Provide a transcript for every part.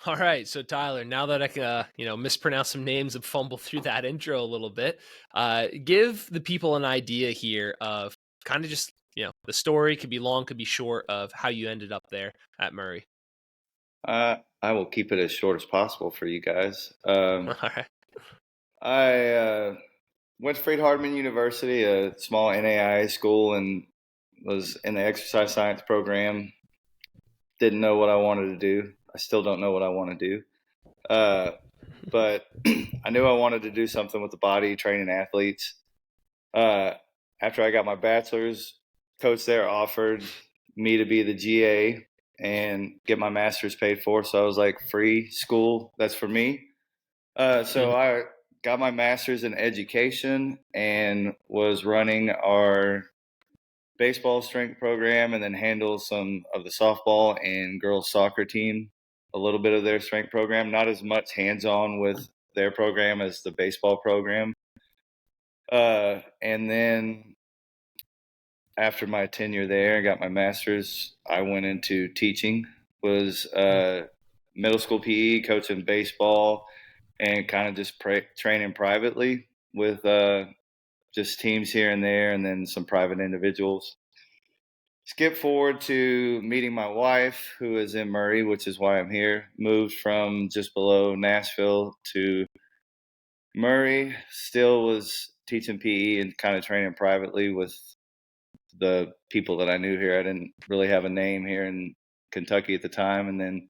All right, so Tyler, now that I can, mispronounce some names and fumble through that intro a little bit, give the people an idea here of kind of just, the story could be long, could be short of how you ended up there at Murray. I will keep it as short as possible for you guys. All right. I went to Freed-Hardeman University, a small NAIA school, and was in the exercise science program. Didn't know what I wanted to do. I still don't know what I want to do. But I knew I wanted to do something with the body, training athletes. After I got my bachelor's, coach there offered me to be the GA and get my master's paid for. So I was like, free school, that's for me. So Mhm. I got my master's in education and was running our baseball strength program and then handled some of the softball and girls soccer team, a little bit of their strength program, not as much hands-on with their program as the baseball program. And then after my tenure there, I got my master's. I went into teaching, was middle school PE, coaching baseball, and kind of just training privately with just teams here and there, and then some private individuals. Skip forward to meeting my wife, who is in Murray, which is why I'm here. Moved from just below Nashville to Murray. Still was teaching PE and kind of training privately with the people that I knew here. I didn't really have a name here in Kentucky at the time. And then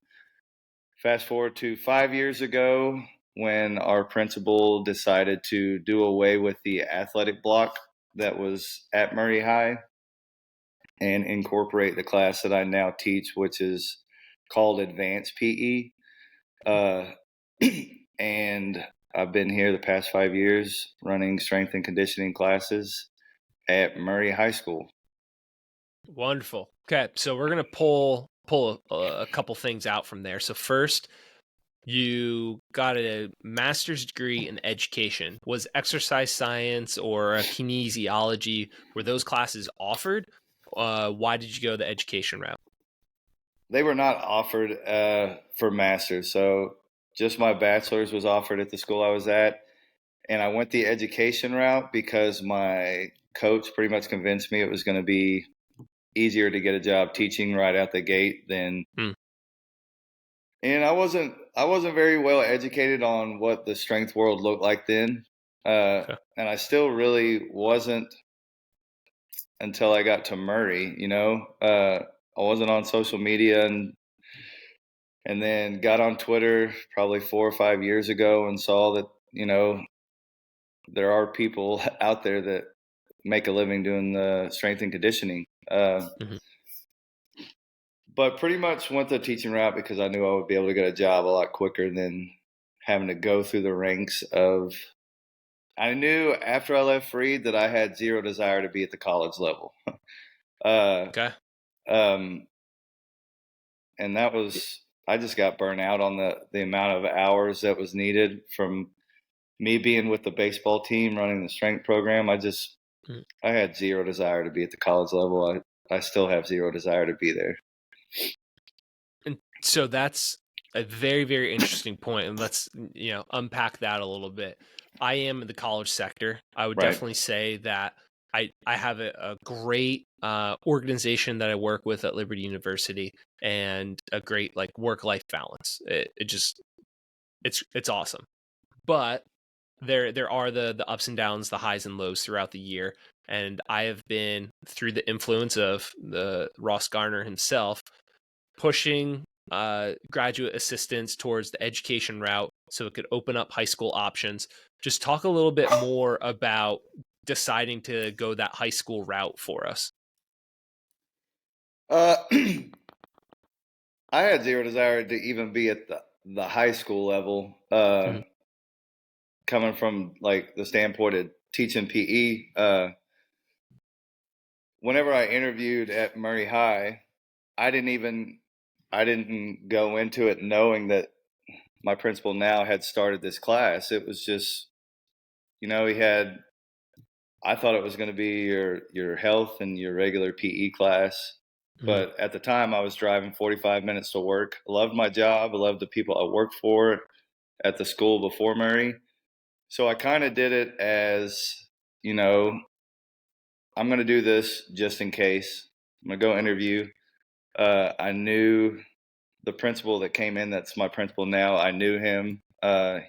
fast forward to 5 years ago when our principal decided to do away with the athletic block that was at Murray High and incorporate the class that I now teach, which is called Advanced PE. Uh, and I've been here the past 5 years running strength and conditioning classes at Murray High School. Wonderful. Okay, so we're gonna pull a couple things out from there. So first, you got a master's degree in education. Was exercise science or kinesiology, were those classes offered? Why did you go the education route? They were not offered for masters, so just my bachelor's was offered at the school I was at, and I went the education route because my coach pretty much convinced me it was going to be easier to get a job teaching right out the gate than. Hmm. And I wasn't very well educated on what the strength world looked like then, Okay. and I still really wasn't until I got to Murray. I wasn't on social media and then got on Twitter probably 4 or 5 years ago and saw that there are people out there that make a living doing the strength and conditioning. Mhm. But pretty much went the teaching route because I knew I would be able to get a job a lot quicker than having to go through the ranks of. I knew after I left Freed that I had zero desire to be at the college level. uh, Okay. um, and that was, I just got burnt out on the amount of hours that was needed from me being with the baseball team running the strength program. Mm. I had zero desire to be at the college level. I still have zero desire to be there. And so that's a very, very interesting point, and let's unpack that a little bit. I am in the college sector. I would Right. definitely say that I have a great organization that I work with at Liberty University, and a great like work life balance. It just it's awesome. But there are the ups and downs, the highs and lows throughout the year, and I have been through the influence of the Ross Garner himself pushing graduate assistants towards the education route so it could open up high school options. Just talk a little bit more about deciding to go that high school route for us. Uh, I had zero desire to even be at the high school level. Mhm. Coming from like the standpoint of teaching PE, whenever I interviewed at Murray High, I didn't go into it knowing that my principal now had started this class. It was just, he had. I thought it was going to be your health and your regular PE class, Mhm. But at the time, I was driving 45 minutes to work. I loved my job. I loved the people I worked for at the school before Murray. So I kind of did it as, you know, I'm going to do this just in case. I'm going to go interview. I knew the principal that came in, that's my principal now. I knew him.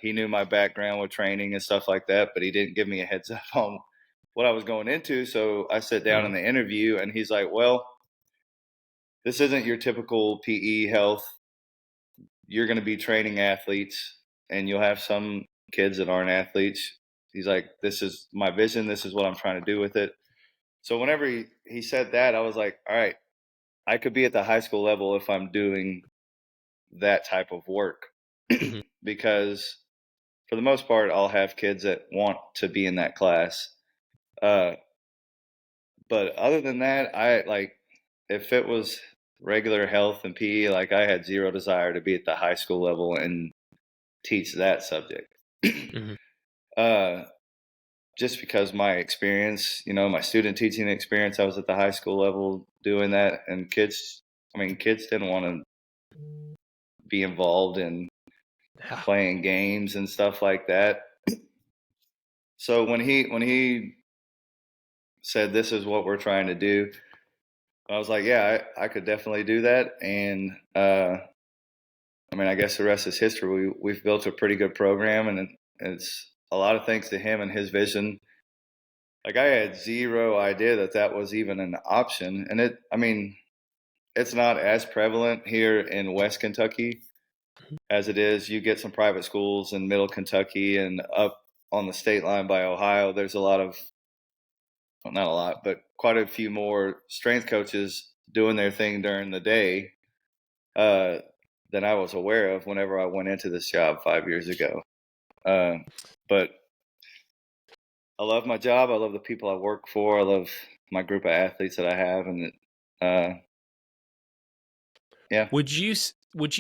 He knew my background with training and stuff like that, but he didn't give me a heads up on what I was going into. So I sat down in Mhm. the interview and he's like, well, this isn't your typical PE health. You're going to be training athletes and you'll have some kids that aren't athletes. He's like, this is my vision. This is what I'm trying to do with it. So whenever he said that, I was like, all right, I could be at the high school level if I'm doing that type of work Mhm. because for the most part, I'll have kids that want to be in that class. Uh, but other than that, I like if it was regular health and PE, like I had zero desire to be at the high school level and teach that subject. Mhm. uh, just because my experience, my student teaching experience, I was at the high school level doing that, and kids didn't want to be involved in Yeah. playing games and stuff like that. So when he said this is what we're trying to do, I was like, yeah, I could definitely do that. And I guess the rest is history. We've built a pretty good program, and it's a lot of thanks to him and his vision. Like I had zero idea that that was even an option, and it's not as prevalent here in West Kentucky as it is. You get some private schools in Middle Kentucky and up on the state line by Ohio. There's a lot of, well, not a lot, but quite a few more strength coaches doing their thing during the day uh, than I was aware of whenever I went into this job 5 years ago. Uh, but I love my job. I love the people I work for. I love my group of athletes that I have, and uh, yeah. Would you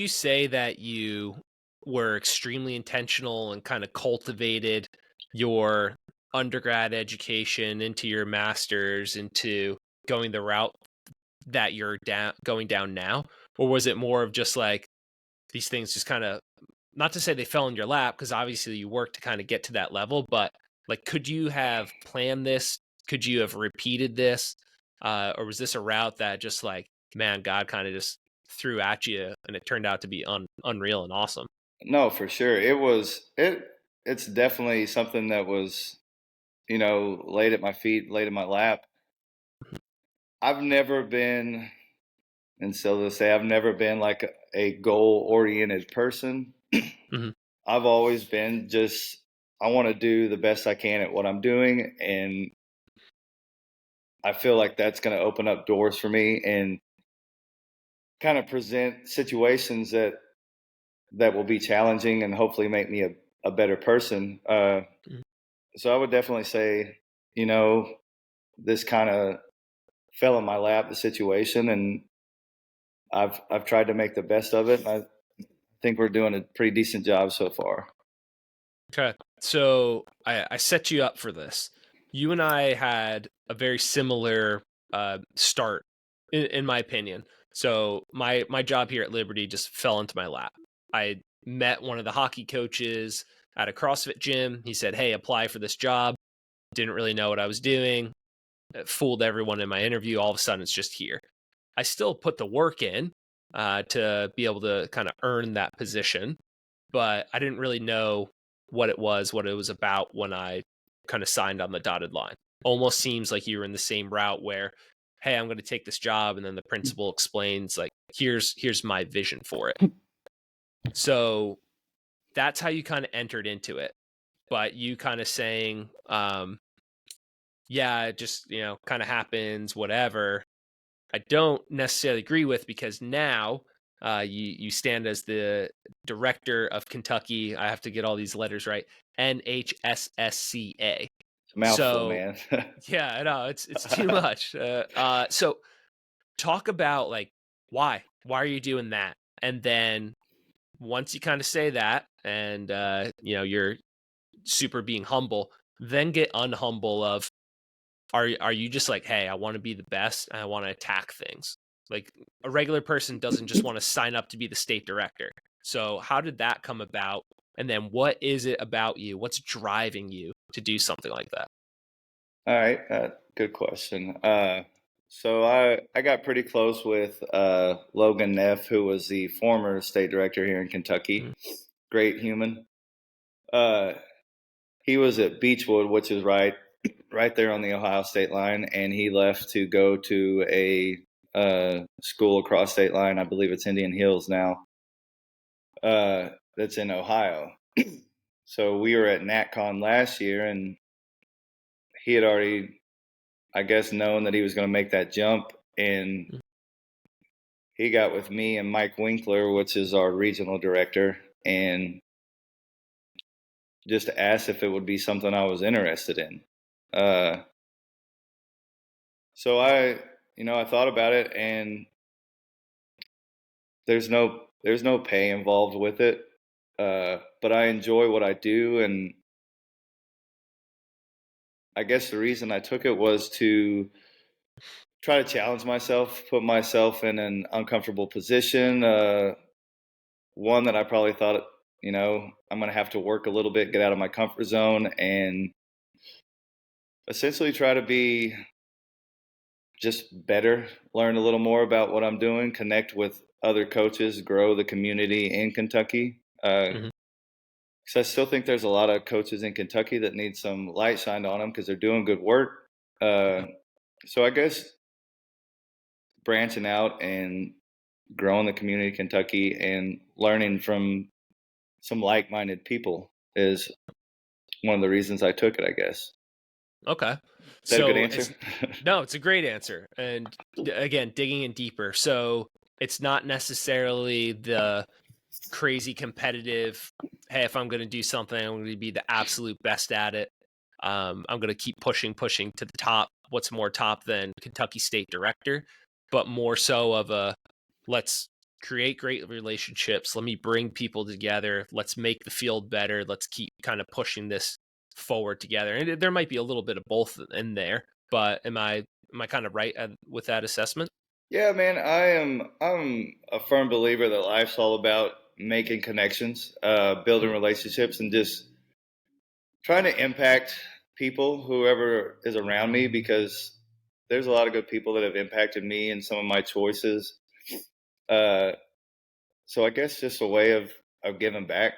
say that you were extremely intentional and kind of cultivated your undergrad education into your master's into going the route that you're going down now? Or was it more of just like these things just kind of, not to say they fell in your lap, because obviously you worked to kind of get to that level, but like, could you have planned this? Could you have repeated this? Or was this a route that just like, man, God kind of just threw at you and it turned out to be unreal and awesome? No, for sure. It's definitely something that was, laid at my feet, laid in my lap. I've never been, and so to say, I've never been like a goal oriented person. Hmm. I've always been just, I want to do the best I can at what I'm doing. And I feel like that's going to open up doors for me and kind of present situations that will be challenging and hopefully make me a better person. So I would definitely say, this kind of fell in my lap, the situation, and I've tried to make the best of it. I think we're doing a pretty decent job so far. Okay. So I set you up for this. You and I had a very similar start, in my opinion. So my job here at Liberty just fell into my lap. I met one of the hockey coaches at a CrossFit gym. He said, "Hey, apply for this job." Didn't really know what I was doing. It fooled everyone in my interview. All of a sudden, it's just here. I still put the work in to be able to kind of earn that position, but I didn't really know what it was about when I kind of signed on the dotted line. Almost seems like you were in the same route where, hey, I'm going to take this job, and then the principal explains like, here's my vision for it. So that's how you kind of entered into it. But you kind of saying, yeah, it just kind of happens, whatever. I don't necessarily agree with, because now you stand as the director of Kentucky. I have to get all these letters right. NHSSCA. It's a mouthful, So man. yeah, I know it's too much. So talk about like why are you doing that? And then once you kind of say that, and you're super being humble, then get unhumble of, are you just like, hey, I want to be the best and I want to attack things? Like a regular person doesn't just want to sign up to be the state director. So how did that come about? And then what is it about you? What's driving you to do something like that? All right, good question. So I got pretty close with Logan Neff, who was the former state director here in Kentucky. Great human. He was at Beechwood, which is right there on the Ohio state line, and he left to go to a school across state line. I believe it's Indian Hills now. That's in Ohio. So we were at NatCon last year, and he had already, I guess, known that he was going to make that jump, and he got with me and Mike Winkler, which is our regional director, and just asked if it would be something I was interested in. So I thought about it, and there's no pay involved with it, but I enjoy what I do, and I guess the reason I took it was to try to challenge myself, put myself in an uncomfortable position, one that I probably thought, I'm going to have to work a little bit, get out of my comfort zone, and essentially try to be just better, learn a little more about what I'm doing, connect with other coaches, grow the community in Kentucky. Because I still think there's a lot of coaches in Kentucky that need some light shined on them because they're doing good work. So I guess branching out and growing the community of Kentucky and learning from some like-minded people is one of the reasons I took it, I guess. Okay. Is that a good answer? No, it's a great answer. And again, digging in deeper. So it's not necessarily the crazy competitive, hey, if I'm going to do something, I'm going to be the absolute best at it. I'm going to keep pushing to the top. What's more top than Kentucky State Director? But more so of a, let's create great relationships. Let me bring people together. Let's make the field better. Let's keep kind of pushing this forward together. And there might be a little bit of both in there, but am I kind of right with that assessment? Yeah, man, I'm a firm believer that life's all about making connections, building relationships, and just trying to impact people, whoever is around me, because there's a lot of good people that have impacted me and some of my choices. So I guess just a way of giving back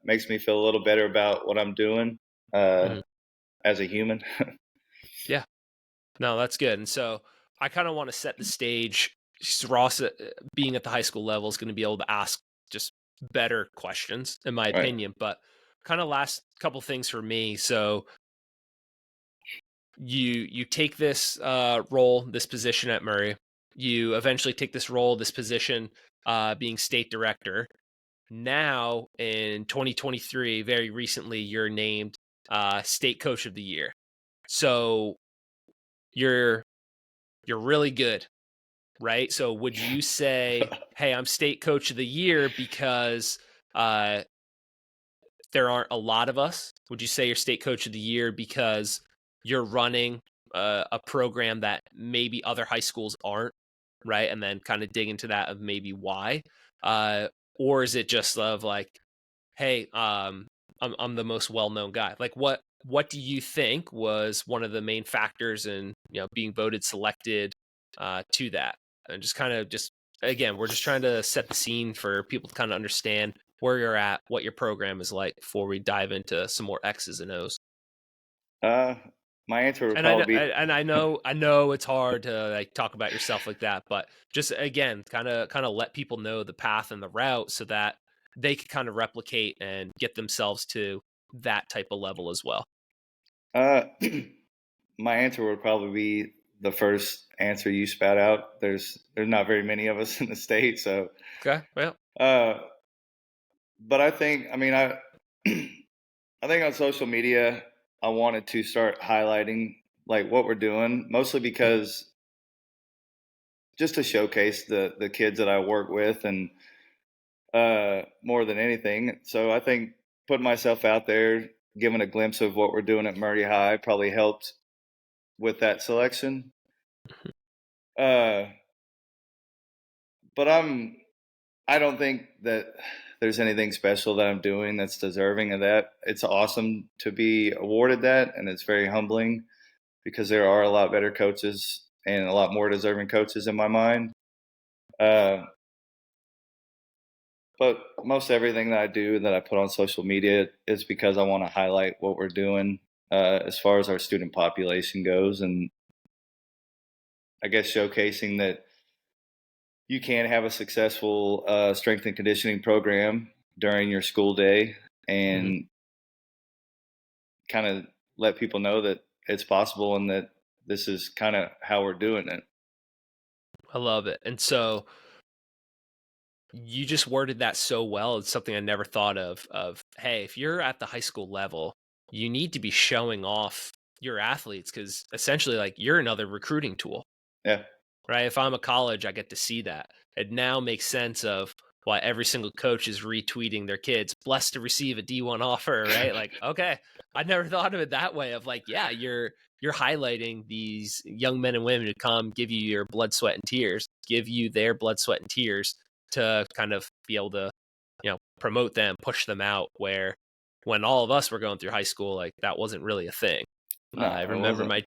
makes me feel a little better about what I'm doing as a human. Yeah. No, that's good. And so I kind of want to set the stage. Ross, being at the high school level, is going to be able to ask just better questions, in my opinion. But kind of last couple things for me. So you take this role, this position at Murray. You eventually take this role, this position, being state director. Now in 2023, very recently, you're named state coach of the year. So you're really good, right? So would you say, hey, I'm state coach of the year because there aren't a lot of us? Would you say you're state coach of the year because you're running a program that maybe other high schools aren't, right? And then kind of dig into that of maybe why, or is it just of like, hey, I'm the most well-known guy? Like what do you think was one of the main factors in being voted selected to that? And just kind of again, we're just trying to set the scene for people to kind of understand where you're at, what your program is like before we dive into some more X's and O's. My answer would And probably be, I know it's hard to like talk about yourself like that, but just again, kind of let people know the path and the route so that they could kind of replicate and get themselves to that type of level as well. my answer would probably be the first answer you spat out. There's not very many of us in the state, so Okay, well, but I think, I I think on social media, I wanted to start highlighting like what we're doing, mostly because just to showcase the kids that I work with, and more than anything. So I think putting myself out there, giving a glimpse of what we're doing at Murray High probably helped with that selection. but I don't think that there's anything special that I'm doing that's deserving of that. It's awesome to be awarded that, and it's very humbling because there are a lot better coaches and a lot more deserving coaches in my mind. But most everything that I do that I put on social media is because I want to highlight what we're doing as far as our student population goes, and I guess showcasing that you can have a successful strength and conditioning program during your school day, and kind of let people know that it's possible and that this is kind of how we're doing it. I love it. And so you just worded that so well. It's something I never thought of, hey, if you're at the high school level, you need to be showing off your athletes because essentially like you're another recruiting tool. Yeah. Right? If I'm a college, I get to see that. It now makes sense of why every single coach is retweeting their kids, blessed to receive a D1 offer, right? Like, okay, I never thought of it that way of like, yeah, you're highlighting these young men and women who come give you your blood, sweat, and tears, give you their blood, sweat, and tears to kind of be able to, promote them, push them out where when all of us were going through high school, like that wasn't really a thing. No, I it remember wasn't.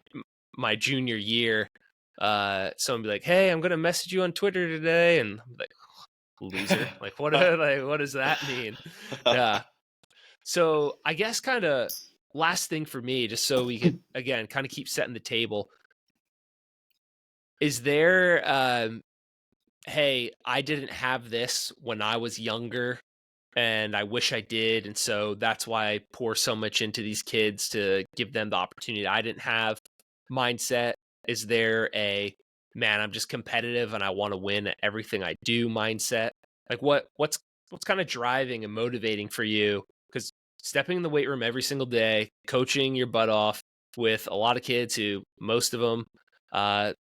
my junior year, someone be like, "Hey, I'm gonna message you on Twitter today," and I'm like, "Loser!" Like, what does that mean? Yeah. So I guess kind of last thing for me, just so we could again kind of keep setting the table. Is there, hey, I didn't have this when I was younger, and I wish I did, and so that's why I pour so much into these kids to give them the opportunity I didn't have mindset? Is there a, man, I'm just competitive and I want to win at everything I do mindset? Like what's kind of driving and motivating for you? Because stepping in the weight room every single day, coaching your butt off with a lot of kids who most of them have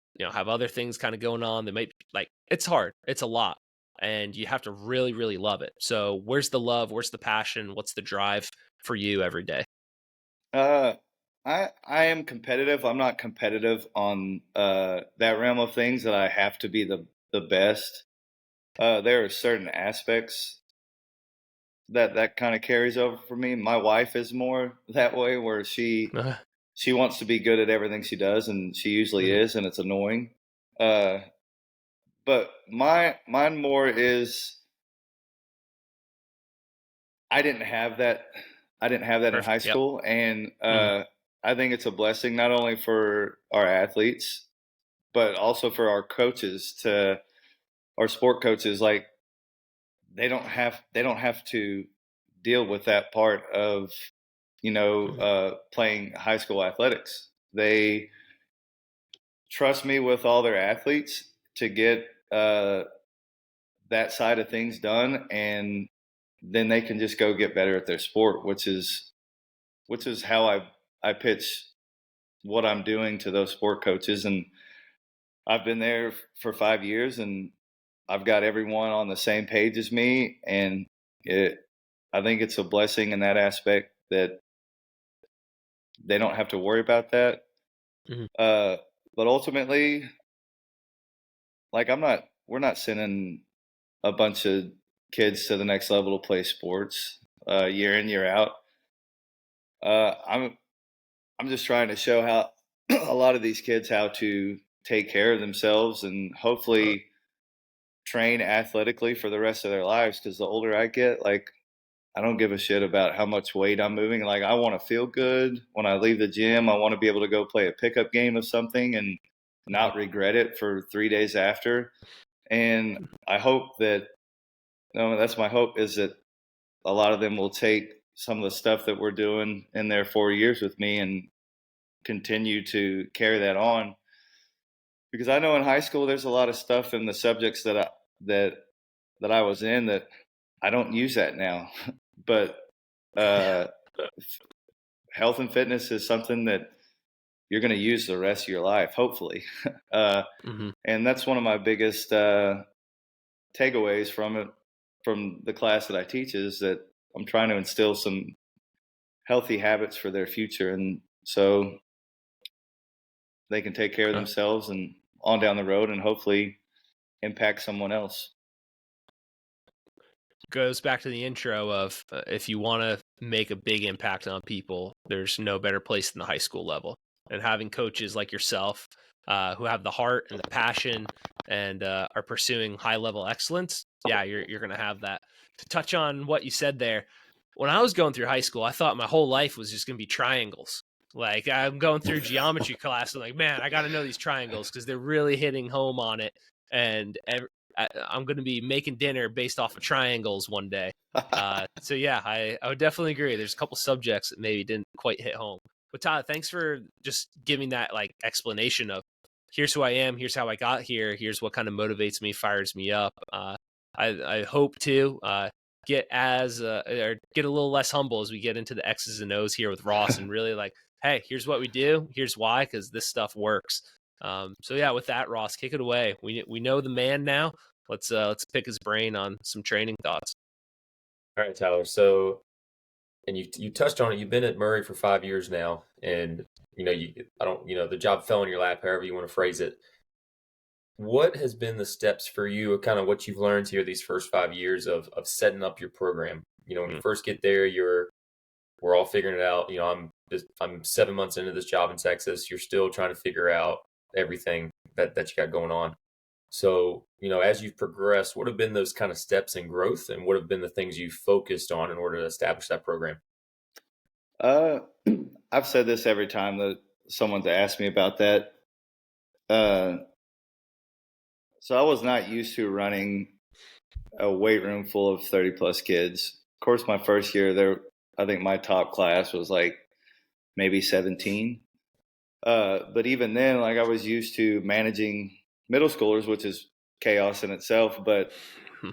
other things kind of going on. They might like, it's hard. It's a lot. And you have to really, really love it. So where's the love? Where's the passion? What's the drive for you every day? Uh, I am competitive. I'm not competitive on that realm of things that I have to be the best. There are certain aspects that kind of carries over for me. My wife is more that way, where she wants to be good at everything she does, and she usually Mhm. is, and it's annoying. Uh, but mine more is I didn't have that. I didn't have that in high Perfect. Yep. school, and Mhm. I think it's a blessing not only for our athletes but also for our coaches, to our sport coaches. Like they don't have to deal with that part of Mhm. playing high school athletics. They trust me with all their athletes to get that side of things done, and then they can just go get better at their sport, which is how I pitch what I'm doing to those sport coaches. And I've been there for 5 years, and I've got everyone on the same page as me, and it I think it's a blessing in that aspect that they don't have to worry about that. Mhm. Uh, but ultimately, like we're not sending a bunch of kids to the next level to play sports year in year out. Uh, I'm I'm just trying to show how a lot of these kids how to take care of themselves and Uh, hopefully train athletically for the rest of their lives. Because the older I get, like I don't give a shit about how much weight I'm moving. Like I want to feel good when I leave the gym. I want to be able to go play a pickup game of something and mhm. not regret it for 3 days after. And I hope that no, that's my hope, is that a lot of them will take some of the stuff that we're doing in their 4 years with me and continue to carry that on. Because I know in high school there's a lot of stuff in the subjects that that I was in that I don't use that now. But uh, health and fitness is something that you're going to use the rest of your life, hopefully. uh, Mhm. and that's one of my biggest takeaways from it, from the class that I teach, is that I'm trying to instill some healthy habits for their future, and so they can take care of Uh, themselves and on down the road, and hopefully impact someone else. goes back to the intro of if you want to make a big impact on people, there's no better place than the high school level. And having coaches like yourself who have the heart and the passion and are pursuing high level excellence, yeah, you're going to have that. To touch on what you said there, when I was going through high school, I thought my whole life was just going to be triangles. Like I'm going through geometry class and like, man, I got to know these triangles because they're really hitting home on it. And I'm going to be making dinner based off of triangles one day. So yeah, I would definitely agree. There's a couple subjects that maybe didn't quite hit home. But Todd, thanks for just giving that like explanation of here's who I am, here's how I got here, here's what kind of motivates me, fires me up. I hope to get or get a little less humble as we get into the X's and O's here with Ross and really like, hey, here's what we do, here's why, because this stuff works. So yeah, with that, Ross, kick it away. We know the man now. Let's pick his brain on some training thoughts. All right, Tyler. So, and you touched on it. You've been at Murray for 5 years now, and the job fell in your lap, however you want to phrase it. What has been the steps for you, kind of what you've learned here these first 5 years of setting up your program? When you first get there, we're all figuring it out. I'm 7 months into this job in Texas. You're still trying to figure out everything that you got going on. So, as you've progressed, what have been those kind of steps in growth, and what have been the things you focused on in order to establish that program? I've said this every time that someone's asked me about that. So I was not used to running a weight room full of 30 plus kids. Of course, my first year I think my top class was like maybe 17. But even then, like I was used to managing middle schoolers, which is chaos in itself, but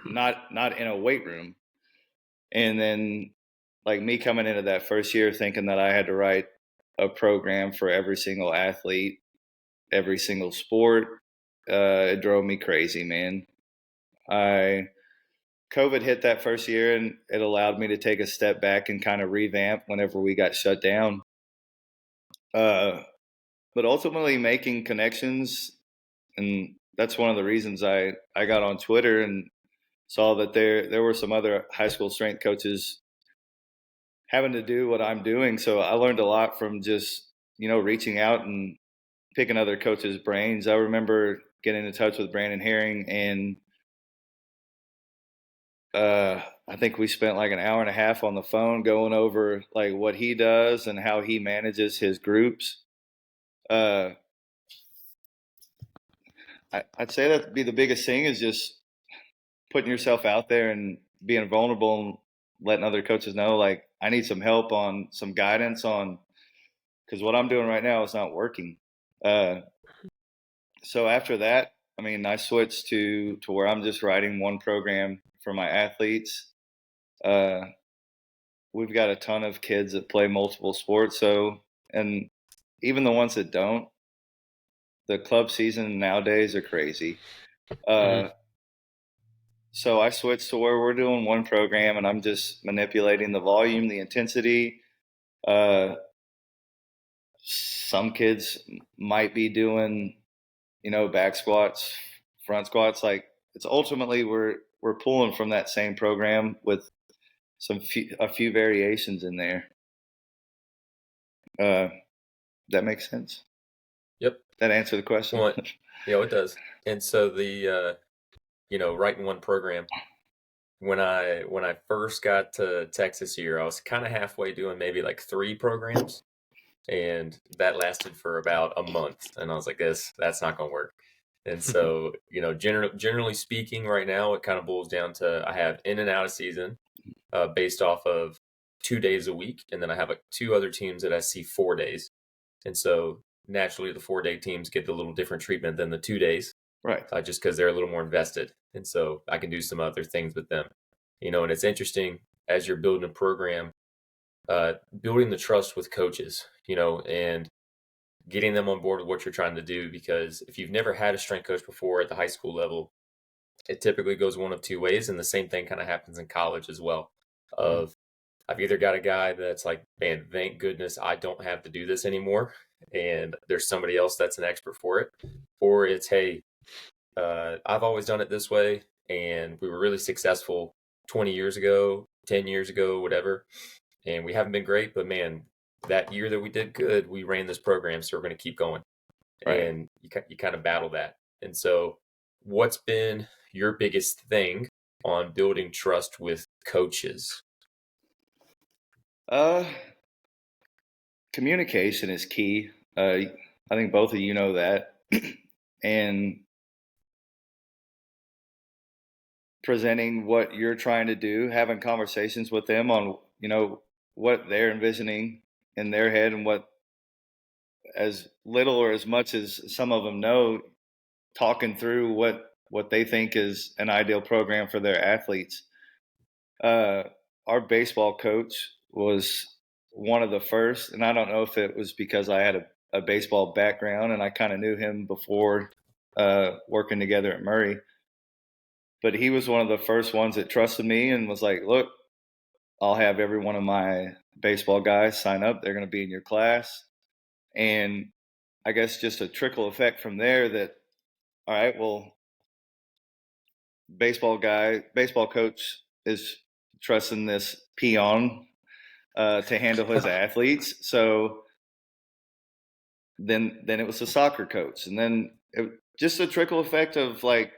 not in a weight room. And then like me coming into that first year thinking that I had to write a program for every single athlete, every single sport, it drove me crazy, man. COVID hit that first year and it allowed me to take a step back and kind of revamp whenever we got shut down. But ultimately making connections, and that's one of the reasons I got on Twitter and saw that there were some other high school strength coaches having to do what I'm doing. So I learned a lot from just, reaching out and picking other coaches' brains. I remember getting in touch with Brandon Herring, and I think we spent like an hour and a half on the phone going over like what he does and how he manages his groups. I'd say that'd be the biggest thing is just putting yourself out there and being vulnerable and letting other coaches know, like, I need some help on some guidance on, because what I'm doing right now is not working. So after that, I switched to where I'm just writing one program for my athletes. We've got a ton of kids that play multiple sports. So, and even the ones that don't, the club season nowadays are crazy. So I switched to where we're doing one program and I'm just manipulating the volume, the intensity. Some kids might be doing, back squats, front squats. Like it's ultimately we're pulling from that same program with a few variations in there. That makes sense? Yep. That answer the question? Well, yeah, it does. And so the writing one program. When I first got to Texas here, I was kind of halfway doing maybe like 3 programs, and that lasted for about a month. And I was like, that's not going to work. And so, generally speaking, right now it kind of boils down to I have in and out of season based off of 2 days a week, and then I have 2 other teams that I see 4 days. And so naturally, the 4-day teams get a little different treatment than the 2 days. Right. Just because they're a little more invested. And so I can do some other things with them. And it's interesting as you're building a program, building the trust with coaches, and getting them on board with what you're trying to do. Because if you've never had a strength coach before at the high school level, it typically goes one of 2 ways. And the same thing kind of happens in college as well. I've either got a guy that's like, man, thank goodness I don't have to do this anymore, and there's somebody else that's an expert for it. Or it's, hey, I've always done it this way, and we were really successful. 20 years ago, 10 years ago, whatever, and we haven't been great, but man, that year that we did good, we ran this program, so we're going to keep going. Right. And you kind of battle that. And so what's been your biggest thing on building trust with coaches? Communication is key. I think both of you know that. And presenting what you're trying to do, having conversations with them on, what they're envisioning in their head and what, as little or as much as some of them know, talking through what they think is an ideal program for their athletes. Our baseball coach was one of the first, and I don't know if it was because I had a baseball background and I kind of knew him before working together at Murray. But he was one of the first ones that trusted me and was like, look, I'll have every one of my baseball guys sign up. They're going to be in your class. And I guess just a trickle effect from there that, all right, well, baseball coach is trusting this peon to handle his athletes. So then it was a soccer coach. And then just a trickle effect of like,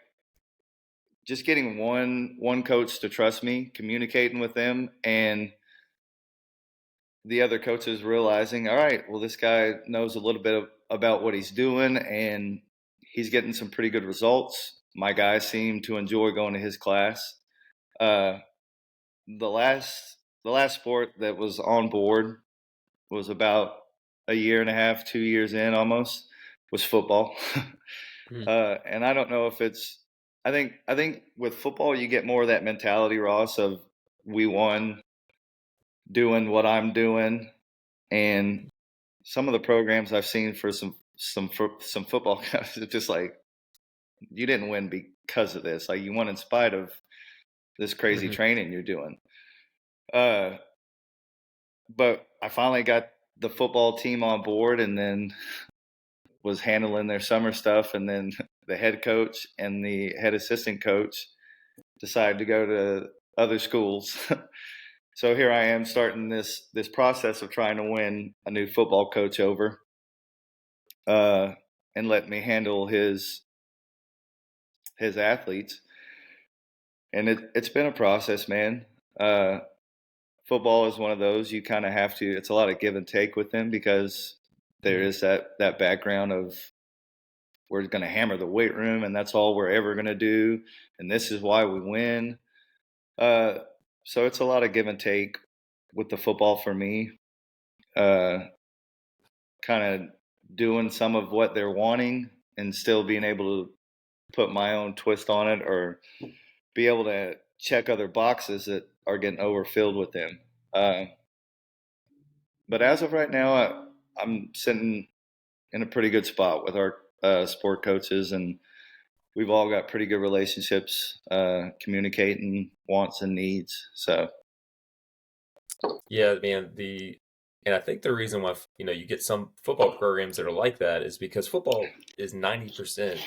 just getting one coach to trust me, communicating with them, and the other coaches realizing, all right, well, this guy knows a little bit about what he's doing, and he's getting some pretty good results. My guys seem to enjoy going to his class. The last sport that was on board was about a year and a half, 2 years in almost, was football. And I don't know if it's, I think with football, you get more of that mentality, Ross, of we won, doing what I'm doing. And some of the programs I've seen for some football guys, it's just like, you didn't win because of this. Like, you won in spite of this crazy training you're doing. But I finally got the football team on board, and then was handling their summer stuff, and then the head coach and the head assistant coach decided to go to other schools. So here I am starting this process of trying to win a new football coach over, and let me handle his athletes. And it's been a process, man. Football is one of those you kind of have to, it's a lot of give and take with them, because there is that background of, we're going to hammer the weight room and that's all we're ever going to do, and this is why we win. So it's a lot of give and take with the football for me. Kind of doing some of what they're wanting and still being able to put my own twist on it, or be able to check other boxes that are getting overfilled with them. But as of right now, I'm sitting in a pretty good spot with our sport coaches, and we've all got pretty good relationships, communicating wants and needs. So, yeah, man. And I think the reason why you get some football programs that are like that is because football is 90%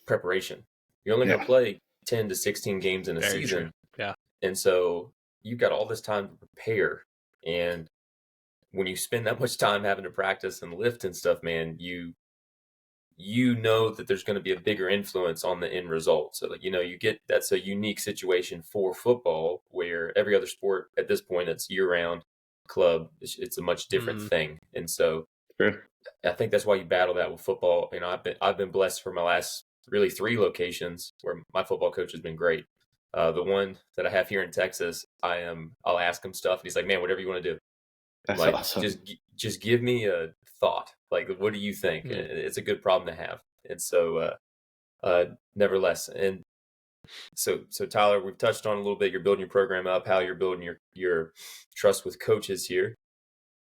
preparation. You're only going to play 10 to 16 games in a season. True. Yeah, and so you've got all this time to prepare. And when you spend that much time having to practice and lift and stuff, man, you know that there's going to be a bigger influence on the end result. So you get, that's a unique situation for football, where every other sport at this point, it's year-round club, it's a much different thing. And so I think that's why you battle that with football. I've been blessed for my last really 3 locations where my football coach has been great. The one that I have here in Texas, I'll ask him stuff, and he's like, man, whatever you want to do. that's like, awesome. Just give me a thought. Like, what do you think? It's a good problem to have. And so, nevertheless, and so Tyler, we've touched on a little bit. You're building your program up, how you're building your trust with coaches here.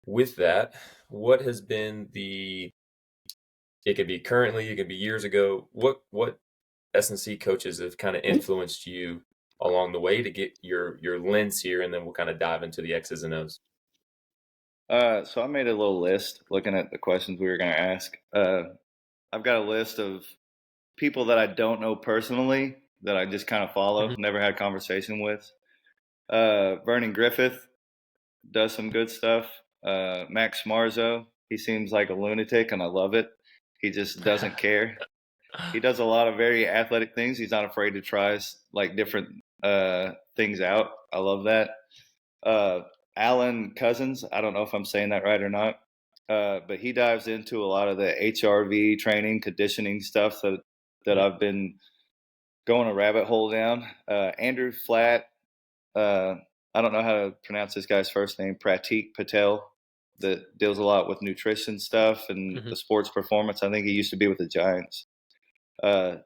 With that, what has been it could be currently, it could be years ago, what S&C coaches have kind of influenced you along the way to get your lens here, and then we'll kind of dive into the X's and O's. So I made a little list looking at the questions we were going to ask. I've got a list of people that I don't know personally that I just kind of follow, never had conversation with. Vernon Griffith does some good stuff. Max Marzo, he seems like a lunatic, and I love it. He just doesn't care. He does a lot of very athletic things. He's not afraid to try like different things out. I love that. Alan Cousins, I don't know if I'm saying that right or not, but he dives into a lot of the HRV training, conditioning stuff that I've been going a rabbit hole down. Andrew Flatt, I don't know how to pronounce this guy's first name, Pratik Patel, that deals a lot with nutrition stuff and the sports performance. I think he used to be with the Giants. I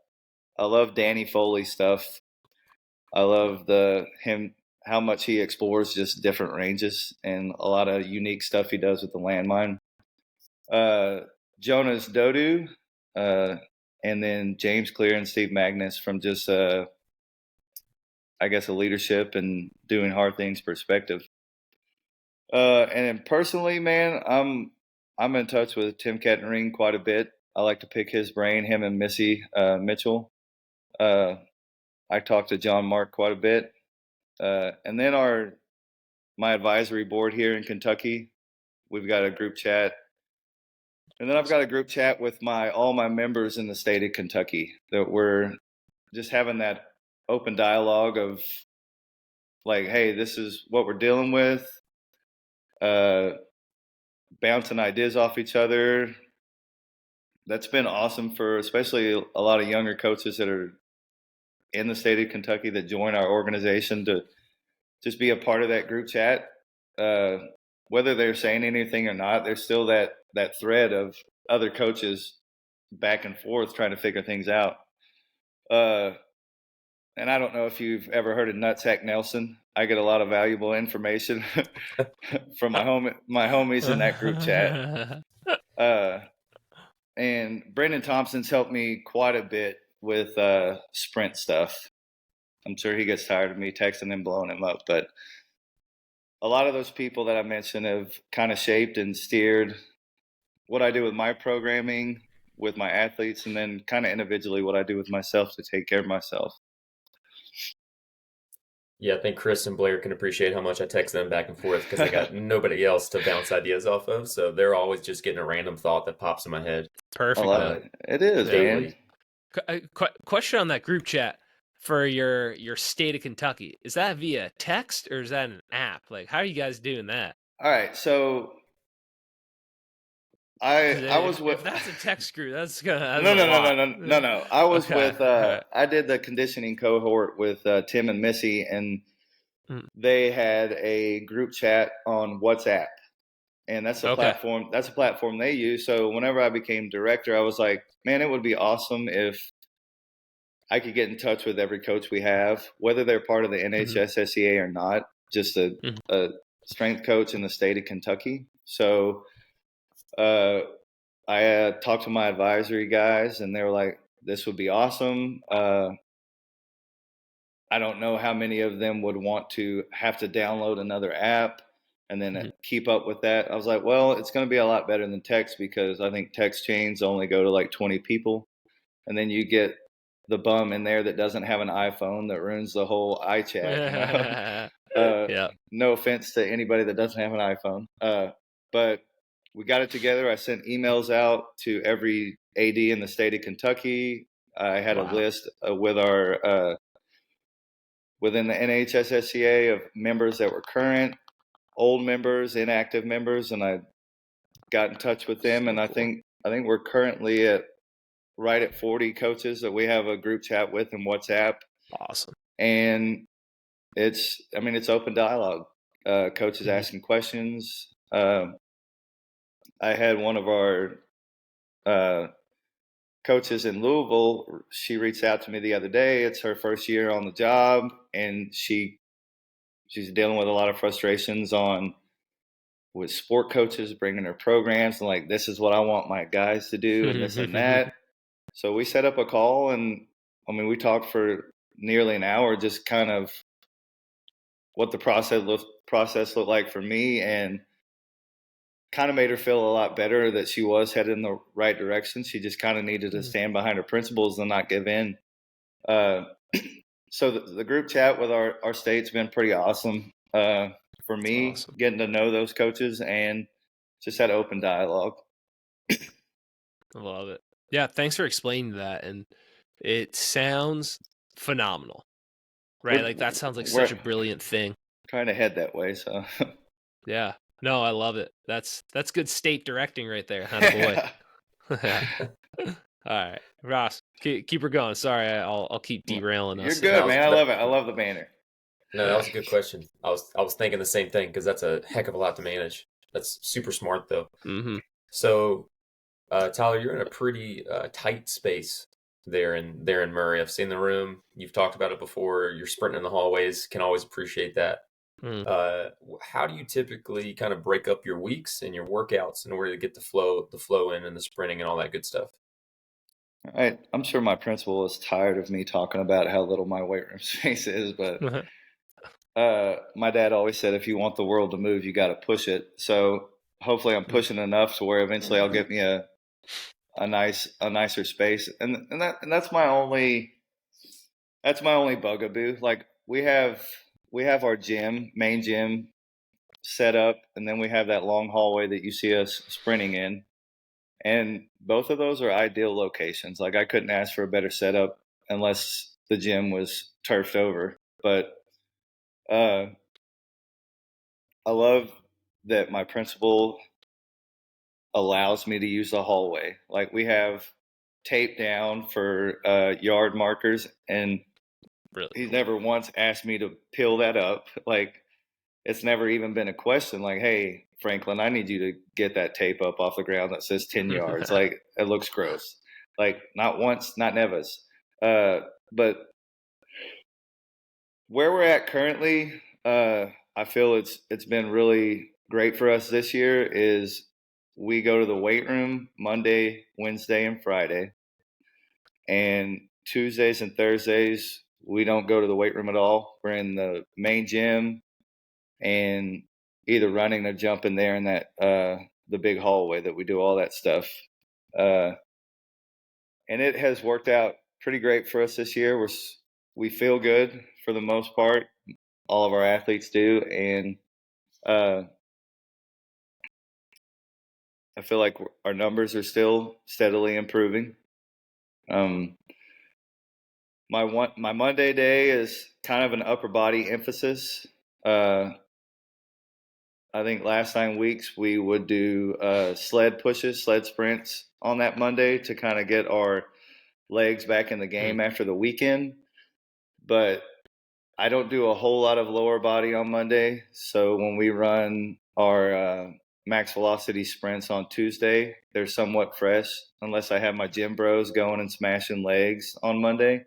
love Danny Foley stuff. I love how much he explores just different ranges and a lot of unique stuff he does with the landmine. Jonas Dodu, and then James Clear and Steve Magnus from just I guess a leadership and doing hard things perspective. And then personally, man, I'm in touch with Tim Kettering quite a bit. I like to pick his brain, him and Missy Mitchell. I talk to John Mark quite a bit. And then my advisory board here in Kentucky, we've got a group chat. And then I've got a group chat with all my members in the state of Kentucky that we're just having that open dialogue of like, hey, this is what we're dealing with, bouncing ideas off each other. That's been awesome for especially a lot of younger coaches that are in the state of Kentucky that join our organization to just be a part of that group chat. Whether they're saying anything or not, there's still that thread of other coaches back and forth trying to figure things out. And I don't know if you've ever heard of Nutsack Nelson. I get a lot of valuable information from my homies in that group chat. And Brendan Thompson's helped me quite a bit with sprint stuff. I'm sure he gets tired of me texting and blowing him up, but a lot of those people that I mentioned have kind of shaped and steered what I do with my programming, with my athletes, and then kind of individually what I do with myself to take care of myself. Yeah, I think Chris and Blair can appreciate how much I text them back and forth because I got nobody else to bounce ideas off of. So they're always just getting a random thought that pops in my head. Perfect. It is, daily. man. Question on that group chat for your state of Kentucky. Is that via text or is that an app? Like, how are you guys doing that? All right, so I was with. If that's a text group, that's gonna. No. I was with. I did the conditioning cohort with Tim and Missy, and they had a group chat on WhatsApp, and that's a platform. That's a platform they use. So whenever I became director, I was like, man, it would be awesome if I could get in touch with every coach we have, whether they're part of the NHSSCA or not, just a strength coach in the state of Kentucky. So I talked to my advisory guys, and they were like, this would be awesome. I don't know how many of them would want to have to download another app and then keep up with that. I was like, well, it's going to be a lot better than text because I think text chains only go to like 20 people. And then you get the bum in there that doesn't have an iPhone that ruins the whole iChat. No offense to anybody that doesn't have an iPhone. But we got it together. I sent emails out to every AD in the state of Kentucky. I had a list with our within the NHSSCA of members that were current, old members, inactive members, and I got in touch with them. And I think we're currently right at 40 coaches that we have a group chat with in WhatsApp. Awesome. And it's open dialogue. Coaches asking questions. I had one of our coaches in Louisville. She reached out to me the other day. It's her first year on the job, and she's dealing with a lot of frustrations with sport coaches bringing her programs and like, this is what I want my guys to do and this and that. So we set up a call, and we talked for nearly an hour, just kind of what the process looked like for me, and kind of made her feel a lot better that she was headed in the right direction. She just kind of needed to stand behind her principles and not give in. So the group chat with our state's been pretty awesome. For me, awesome. getting to know those coaches and just had open dialogue. I love it. Yeah, thanks for explaining that. And it sounds phenomenal, right? Like that sounds like such a brilliant thing. Trying to head that way, so Yeah. No, I love it. That's good state directing right there. Attaboy. All right, Ross, keep her going. Sorry, I'll keep derailing You're us. good, man. I love it. I love the banner. No, that was a good question. I was thinking the same thing because that's a heck of a lot to manage. That's super smart though. Mm-hmm. So, Tyler, you're in a pretty tight space there in Murray. I've seen the room. You've talked about it before. You're sprinting in the hallways. Can always appreciate that. How do you typically kind of break up your weeks and your workouts in order to get the flow in and the sprinting and all that good stuff? I'm sure my principal is tired of me talking about how little my weight room space is, but my dad always said, if you want the world to move, you got to push it. So hopefully I'm pushing enough to where eventually I'll get me a nicer space. And that's my only bugaboo. Like we have our main gym set up, and then we have that long hallway that you see us sprinting in. And both of those are ideal locations. Like I couldn't ask for a better setup unless the gym was turfed over. But I love that my principal allows me to use the hallway. Like we have tape down for yard markers, and he's never once asked me to peel that up. Like it's never even been a question like, hey, Franklin, I need you to get that tape up off the ground that says 10 yards. Like it looks gross. Like not once, not nevers. But where we're at currently, I feel it's been really great for us this year is we go to the weight room Monday, Wednesday, and Friday. And Tuesdays and Thursdays, we don't go to the weight room at all. We're in the main gym and either running or jumping there in that the big hallway that we do all that stuff. And it has worked out pretty great for us this year. We feel good for the most part. All of our athletes do, and I feel like our numbers are still steadily improving. My Monday day is kind of an upper body emphasis. I think last 9 weeks we would do sled sprints on that Monday to kind of get our legs back in the game after the weekend. But I don't do a whole lot of lower body on Monday. So when we run our max velocity sprints on Tuesday, they're somewhat fresh unless I have my gym bros going and smashing legs on Monday.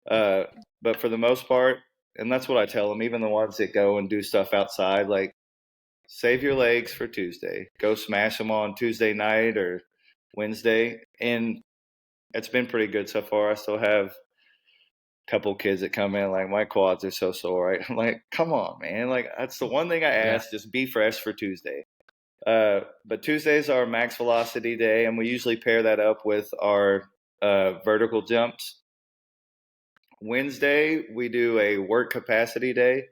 But for the most part, and that's what I tell them, even the ones that go and do stuff outside, like save your legs for Tuesday. Go smash them on Tuesday night or Wednesday. And it's been pretty good so far. I still have a couple kids that come in like, my quads are so sore. Right? I'm like, come on, man. Like, that's the one thing I ask, just be fresh for Tuesday. But Tuesday's our max velocity day, and we usually pair that up with our vertical jumps. Wednesday, we do a work capacity day.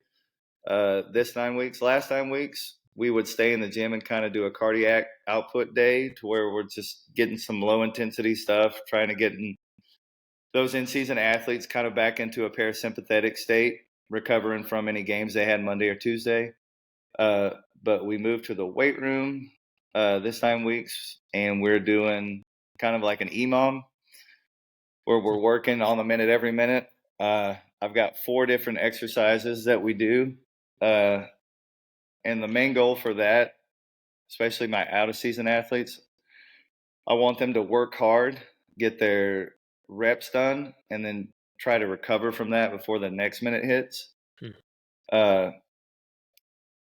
Last 9 weeks, we would stay in the gym and kind of do a cardiac output day to where we're just getting some low intensity stuff, trying to get those in-season athletes kind of back into a parasympathetic state, recovering from any games they had Monday or Tuesday. But we moved to the weight room this 9 weeks, and we're doing kind of like an EMOM where we're working on the minute every minute. I've got 4 different exercises that we do. And the main goal for that, especially my out-of-season athletes, I want them to work hard, get their reps done, and then try to recover from that before the next minute hits.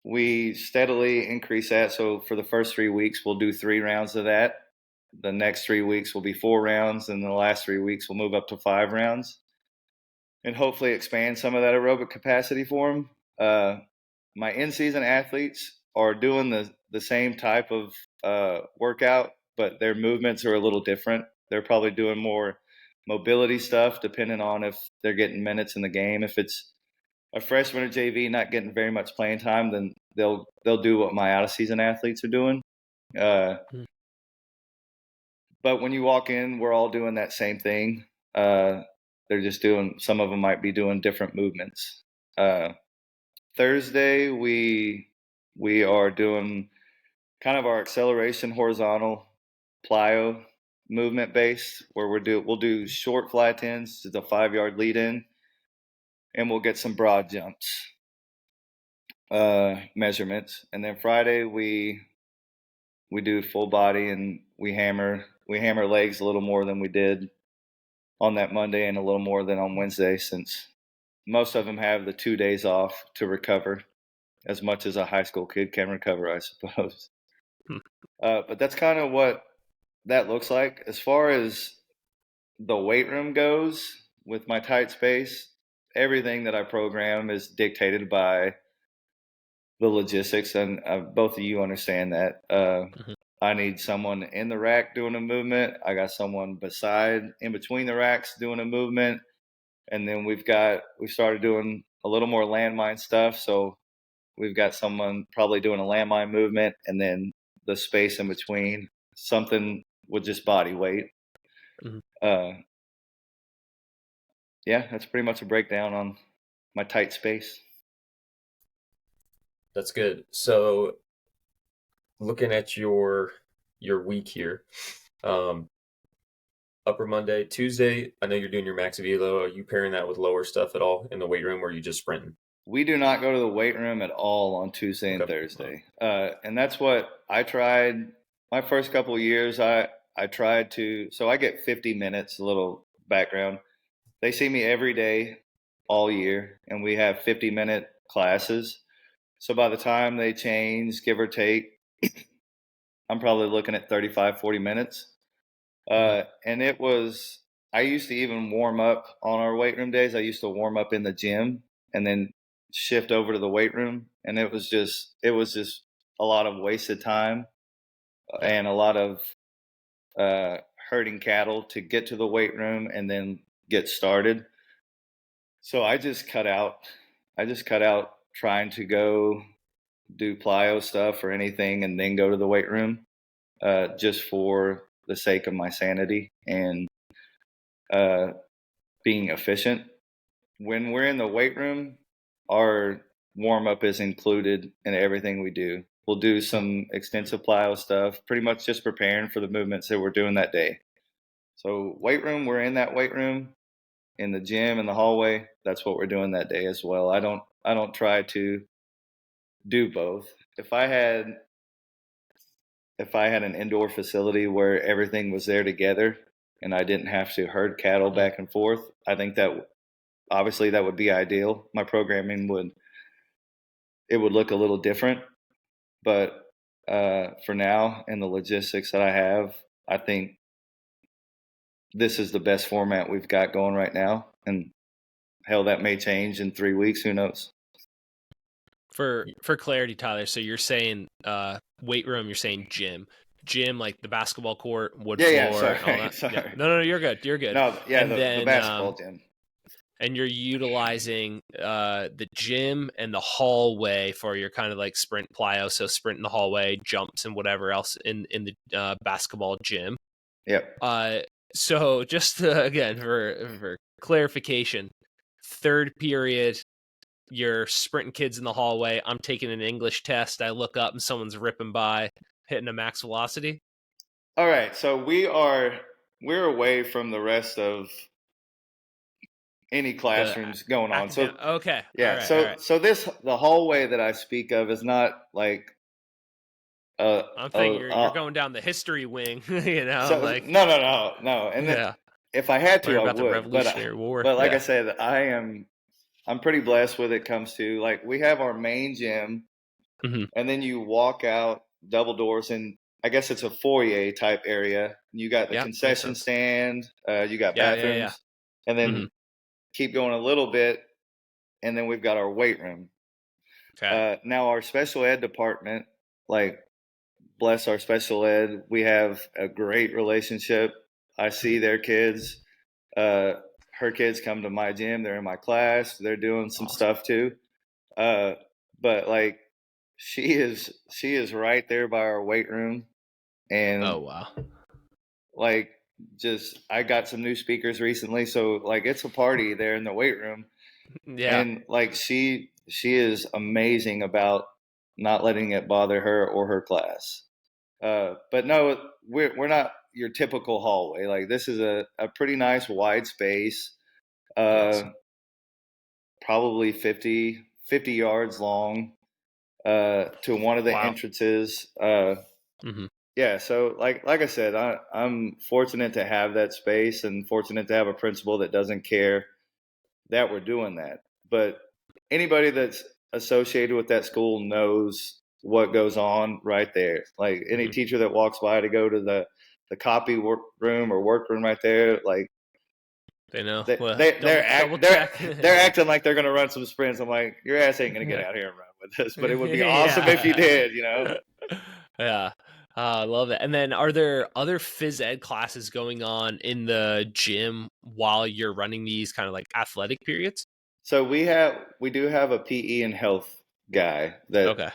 We steadily increase that. So for the first 3 weeks, we'll do 3 rounds of that. The next 3 weeks will be 4 rounds, and the last 3 weeks we'll move up to 5 rounds. And hopefully expand some of that aerobic capacity for them. My in-season athletes are doing the same type of workout, but their movements are a little different. They're probably doing more mobility stuff, depending on if they're getting minutes in the game. If it's a freshman or JV not getting very much playing time, then they'll do what my out of season athletes are doing. But when you walk in, we're all doing that same thing. They're just doing, some of them might be doing different movements. Thursday, we are doing kind of our acceleration horizontal plyo movement base, where we'll do short fly 10s to the 5-yard lead in, and we'll get some broad jumps measurements. And then Friday we do full body, and we hammer legs a little more than we did on that Monday, and a little more than on Wednesday, since most of them have the 2 days off to recover, as much as a high school kid can recover, I suppose. But that's kind of what that looks like. As far as the weight room goes, with my tight space, everything that I program is dictated by the logistics, and both of you understand that. I need someone in the rack doing a movement. I got someone in between the racks doing a movement. And then we started doing a little more landmine stuff. So we've got someone probably doing a landmine movement, and then the space in between, something with just body weight. Yeah, that's pretty much a breakdown on my tight space. That's good. So looking at your week here, upper Monday, Tuesday, I know you're doing your max velo. Are you pairing that with lower stuff at all in the weight room, or are you just sprinting? We do not go to the weight room at all on Tuesday and Thursday. And that's what I tried my first couple of years. I tried to, so I get 50 minutes, a little background. They see me every day all year, and we have 50-minute classes. So by the time they change, give or take, I'm probably looking at 35, 40 minutes. And I used to even warm up on our weight room days. I used to warm up in the gym and then shift over to the weight room. And it was just a lot of wasted time and a lot of herding cattle to get to the weight room and then get started. So I just cut out trying to go do plyo stuff or anything and then go to the weight room, just for the sake of my sanity and being efficient. When we're in the weight room, our warm up is included in everything we do. We'll do some extensive plyo stuff, pretty much just preparing for the movements that we're doing that day. So weight room, we're in that weight room. In the gym, in the hallway, that's what we're doing that day as well. I don't try to do both. If I had an indoor facility where everything was there together and I didn't have to herd cattle back and forth, I think that obviously that would be ideal. My programming would look a little different, but for now, and the logistics that I have, I think this is the best format we've got going right now. And hell, that may change in 3 weeks. Who knows? For clarity, Tyler, so you're saying weight room, you're saying gym, like the basketball court, wood floor, sorry, all that? sorry. Yeah. No, you're good. No, yeah, and the basketball gym. And you're utilizing the gym and the hallway for your kind of like sprint plyo, so sprint in the hallway, jumps, and whatever else in the basketball gym. Yep. So just again for clarification, third period, you're sprinting kids in the hallway. I'm taking an English test. I look up and someone's ripping by, hitting a max velocity. All right, so we're away from the rest of any classrooms going on. So okay, yeah. All right. So the hallway that I speak of is not like. I'm thinking you're going down the history wing, you know. So, like no. And if I had to, I would. The Revolutionary War. But like I said, I'm pretty blessed with it comes to, like, we have our main gym, and then you walk out double doors, and I guess it's a foyer type area. You got the concession stand, you got bathrooms, and then keep going a little bit, and then we've got our weight room. Okay. Now our special ed department, like, bless our special ed, we have a great relationship. I see their kids Her kids come to my gym. They're in my class. They're doing some stuff too. But like she is right there by our weight room, and Oh, wow. like just I got some new speakers recently, so like it's a party there in the weight room. Yeah. And like she is amazing about not letting it bother her or her class. But no, we're not your typical hallway. Like this is a pretty nice wide space. Yes. Probably 50 yards long to one of the Wow. entrances. Mm-hmm. Yeah, so like I said, I'm fortunate to have that space and fortunate to have a principal that doesn't care that we're doing that. But anybody that's associated with that school knows what goes on right there. Like any Mm-hmm. teacher that walks by to go to the copy room or workroom right there, like They know. Well, they're double check. acting like they're gonna run some sprints. I'm like, your ass ain't gonna get out here and run with this, but it would be awesome if you did, you know? Yeah. I love it. And then are there other phys ed classes going on in the gym while you're running these kind of like athletic periods? So we do have a PE and health guy that Okay.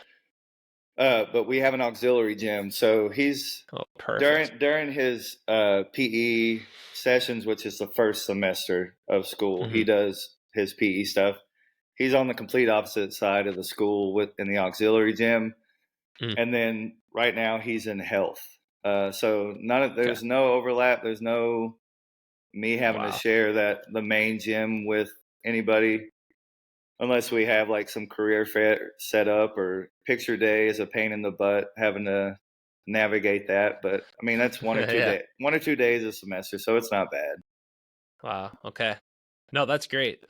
but we have an auxiliary gym. So he's Oh, perfect. during his PE sessions, which is the first semester of school, he Mm-hmm. does his PE stuff. He's on the complete opposite side of the school in the auxiliary gym, Mm. and then right now he's in health. So Okay. there's no overlap. There's no me having to Wow. share the main gym with anybody. Unless we have like some career fair set up or picture day is a pain in the butt having to navigate that. But I mean, that's Yeah. 1 or 2 days a semester, so it's not bad. Wow. Okay. No, that's great.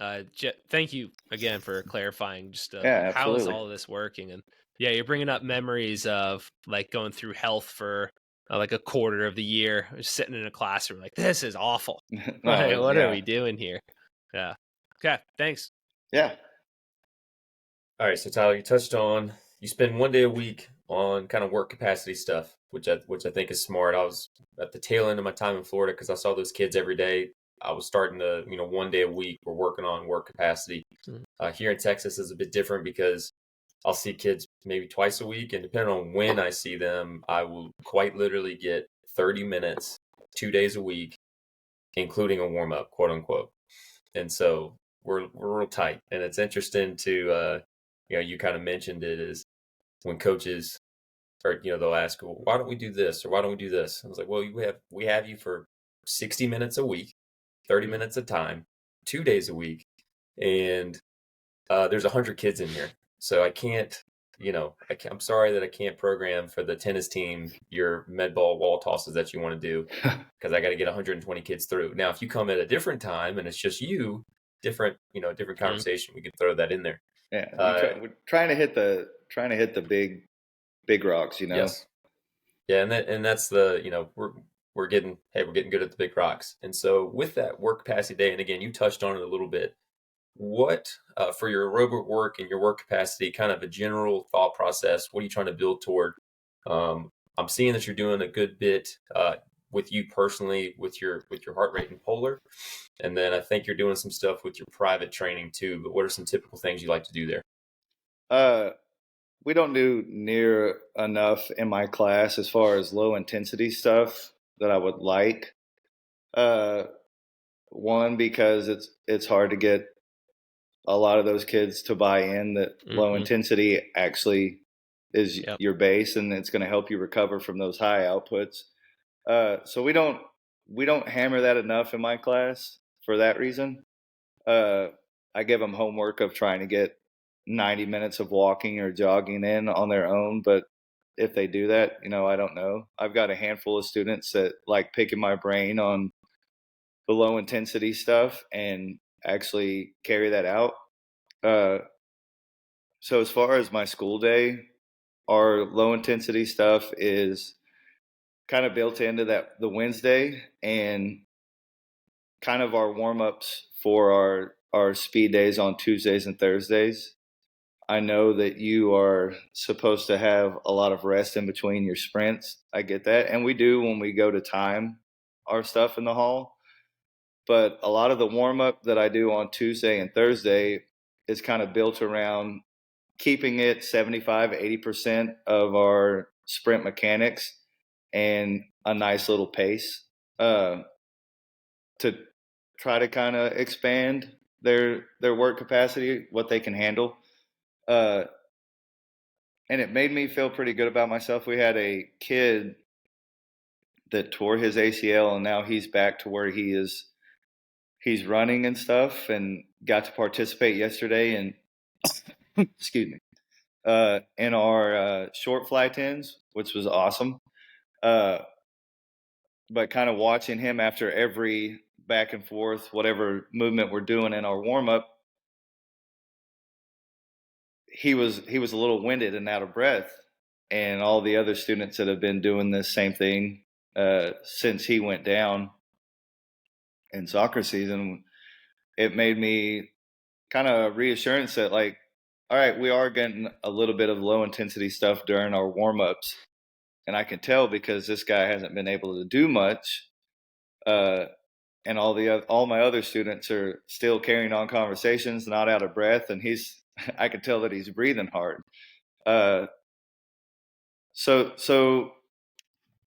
Thank you again for clarifying just Yeah, how is absolutely. all of this working. And yeah, you're bringing up memories of like going through health for like a quarter of the year, just sitting in a classroom like, this is awful. Like, No, what are yeah, we doing here? Yeah. Okay. Thanks. yeah. All right, so Tyler, you touched on you spend 1 day a week on kind of work capacity stuff, which I think is smart. I was at the tail end of my time in Florida because I saw those kids every day. I was starting to, 1 day a week we're working on work capacity. Mhm. Here in Texas is a bit different because I'll see kids maybe twice a week, and depending on when I see them, I will quite literally get 30 minutes, 2 days a week, including a warm up, quote unquote. And so we're real tight, and it's interesting to you kind of mentioned it is when coaches or they'll ask, well, why don't we do this or why don't we do this? I was like, well, we have you for 60 minutes a week, 30 minutes a time, 2 days a week, and there's 100 kids in here, so I can't. I'm sorry that I can't program for the tennis team your med ball wall tosses that you want to do because I got to get 120 kids through. Now, if you come at a different time and it's just you, different conversation, we could throw that in there. Yeah, we're trying to hit the big rocks, you know. Yes. Yeah, and that's the we're getting good at the big rocks. And so with that work capacity day, and again, you touched on it a little bit. What for your aerobic work and your work capacity, kind of a general thought process? What are you trying to build toward? I'm seeing that you're doing a good bit with you personally with your heart rate and polar, and then I think you're doing some stuff with your private training too. But what are some typical things you like to do there? We don't do near enough in my class as far as low intensity stuff that I would like. One, because it's hard to get a lot of those kids to buy in that low Mm-hmm. intensity actually is Yep. your base and it's going to help you recover from those high outputs. So we don't hammer that enough in my class for that reason. I give them homework of trying to get 90 minutes of walking or jogging in on their own, but if they do that, I don't know. I've got a handful of students that like picking my brain on the low intensity stuff and actually carry that out. Uh, so as far as my school day, our low intensity stuff is kind of built into the Wednesday, and kind of our warm ups for our speed days on Tuesdays and Thursdays. I know that you are supposed to have a lot of rest in between your sprints. I get that, and we do when we go to time our stuff in the hall. but a lot of the warm up that I do on Tuesday and Thursday is kind of built around keeping it 75, 80% of our sprint mechanics and a nice little pace to try to kind of expand their work capacity, what they can handle. And it made me feel pretty good about myself. We had a kid that tore his ACL, and now he's back to where he's running and stuff, and got to participate yesterday and excuse me, in our short fly tins, which was awesome. But kind of watching him after every back and forth, whatever movement we're doing in our warm up, he was a little winded and out of breath. And all the other students that have been doing this same thing since he went down in soccer season, it made me kind of reassurance that, like, all right, we are getting a little bit of low intensity stuff during our warm ups. And I can tell because this guy hasn't been able to do much. And all my other students are still carrying on conversations, not out of breath. And I could tell that he's breathing hard. So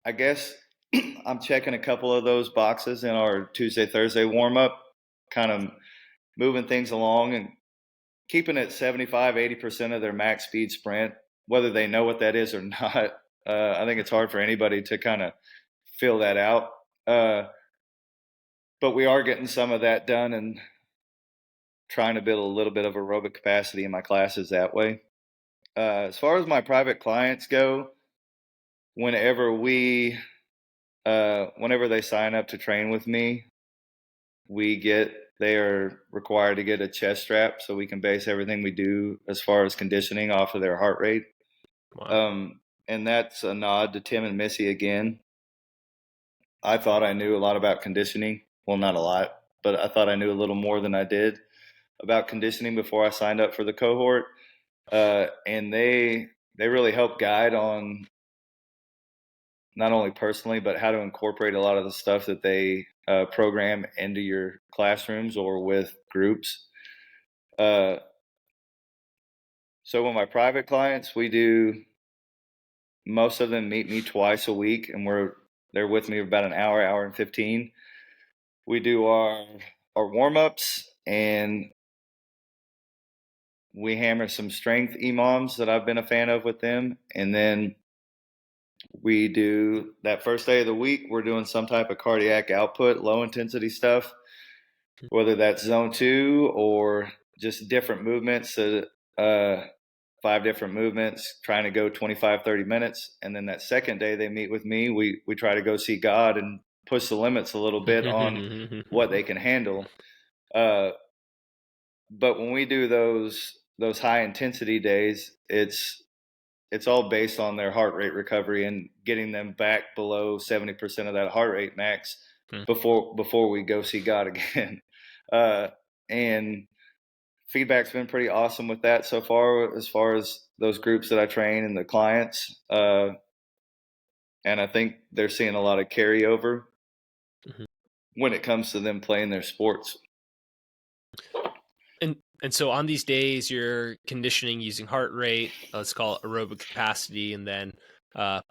I guess I'm checking a couple of those boxes in our Tuesday, Thursday warm up, kind of moving things along and keeping it 75, 80% of their max speed sprint, whether they know what that is or not. I think it's hard for anybody to kind of fill that out. But we are getting some of that done and trying to build a little bit of aerobic capacity in my classes that way. As far as my private clients go, whenever they sign up to train with me, they are required to get a chest strap so we can base everything we do as far as conditioning off of their heart rate. Wow. And that's a nod to Tim and Missy again. I thought I knew a lot about conditioning. Well, not a lot, but I thought I knew a little more than I did about conditioning before I signed up for the cohort. And they really helped guide on not only personally, but how to incorporate a lot of the stuff that they program into your classrooms or with groups. So with my private clients, most of them meet me twice a week, and they're with me about an hour and 15. We do our warm-ups, and we hammer some strength EMOMs that I've been a fan of with them. And then we do that first day of the week, we're doing some type of cardiac output, low intensity stuff, whether that's zone 2 or just different movements, 5 different movements, trying to go 25, 30 minutes. And then that second day they meet with me, we try to go see God and push the limits a little bit on what they can handle. But when we do those high intensity days, it's all based on their heart rate recovery and getting them back below 70% of that heart rate max before we go see God again. And feedback's been pretty awesome with that so far, as far as those groups that I train and the clients. And I think they're seeing a lot of carryover when it comes to them playing their sports. And so on these days, you're conditioning using heart rate, let's call it aerobic capacity, and then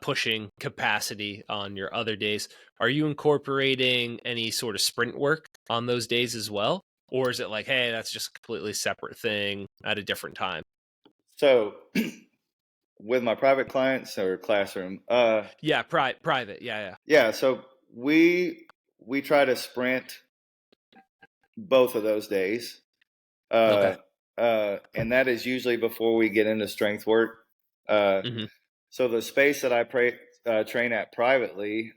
pushing capacity on your other days. Are you incorporating any sort of sprint work on those days as well? Or is it like, hey, that's just a completely separate thing at a different time? So with my private clients or classroom? Yeah, private. Yeah. Yeah, so we try to sprint both of those days. Okay. And that is usually before we get into strength work. So the space that I train at privately,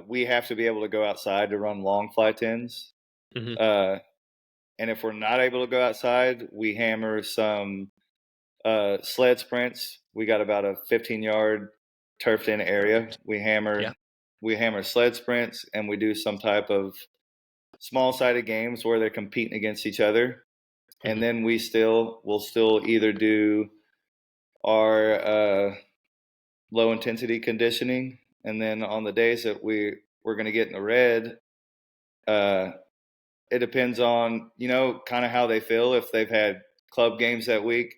we have to be able to go outside to run long fly tins. And if we're not able to go outside, we hammer some sled sprints. We got about a 15-yard turfed in area. We hammer sled sprints, and we do some type of small-sided games where they're competing against each other. And then we'll still either do our low intensity conditioning, and then on the days that we're going to get in the red, it depends on, kind of how they feel. If they've had club games that week,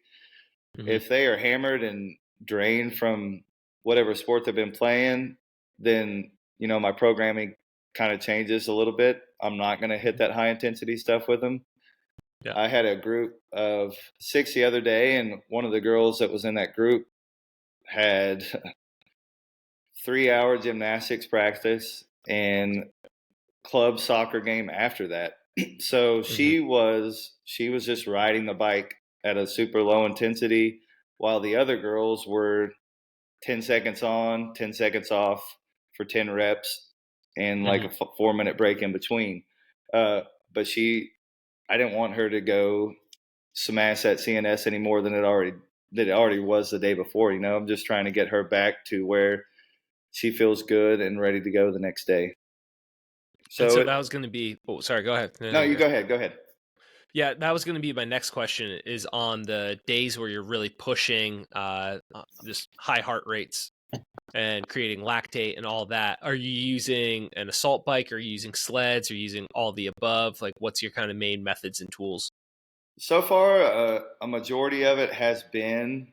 if they are hammered and drained from whatever sport they've been playing, then, my programming kind of changes a little bit. I'm not going to hit that high intensity stuff with them. Yeah. I had a group of 6 the other day, and one of the girls that was in that group had 3-hour gymnastics practice and club soccer game after that. So she was just riding the bike at a super low intensity, while the other girls were 10 seconds on, 10 seconds off for 10 reps and like a 4-minute break in between. But I didn't want her to go smash that CNS any more than it already was the day before. I'm just trying to get her back to where she feels good and ready to go the next day. So that was going to be, sorry, go ahead. No, you go ahead. Yeah, that was going to be my next question, is on the days where you're really pushing just high heart rates and creating lactate and all that. Are you using an assault bike? Are you using sleds? Are you using all the above? Like, what's your kind of main methods and tools? So far, a majority of it has been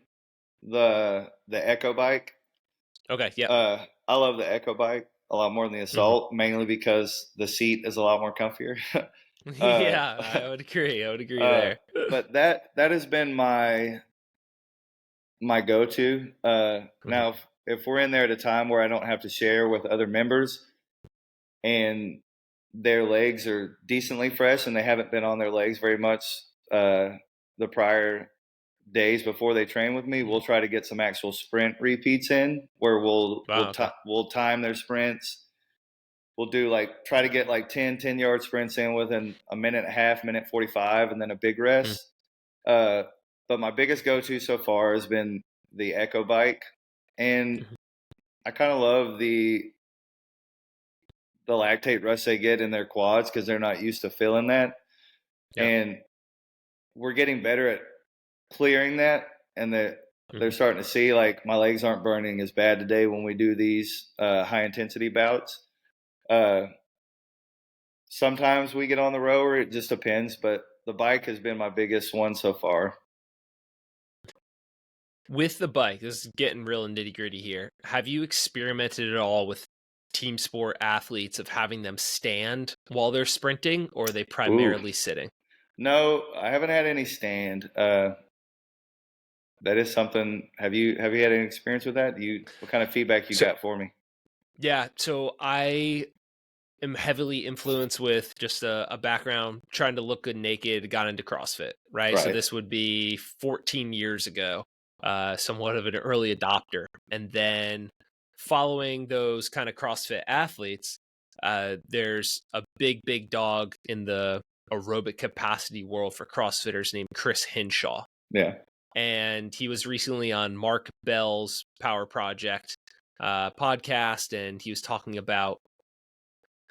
the Echo bike. Okay, yeah. I love the Echo bike a lot more than the Assault, mainly because the seat is a lot more comfier. Yeah, I would agree. There. But that has been my go-to. Now, if we're in there at a time where I don't have to share with other members and their legs are decently fresh and they haven't been on their legs very much the prior days before they train with me, we'll try to get some actual sprint repeats in where we'll time their sprints. We'll do try to get 10-yard sprints in within a minute and a half, minute 45, and then a big rest. But my biggest go-to so far has been the Echo bike, and I kind of love the lactate rush they get in their quads because they're not used to feeling that. Yeah. And we're getting better at clearing that, and they're starting to see my legs aren't burning as bad today when we do these high intensity bouts. Sometimes we get on the rower, it just depends, but the bike has been my biggest one so far. With the bike, this is getting real nitty gritty here. Have you experimented at all with team sport athletes of having them stand while they're sprinting, or are they primarily sitting? No, I haven't had any stand. That is something. Have you had any experience with that? What kind of feedback you got for me? Yeah, so I am heavily influenced with just a background trying to look good naked, got into CrossFit, right? So this would be 14 years ago, somewhat of an early adopter. And then following those kind of CrossFit athletes, there's a big dog in the aerobic capacity world for CrossFitters named Chris Hinshaw. Yeah. And he was recently on Mark Bell's Power Project podcast, and he was talking about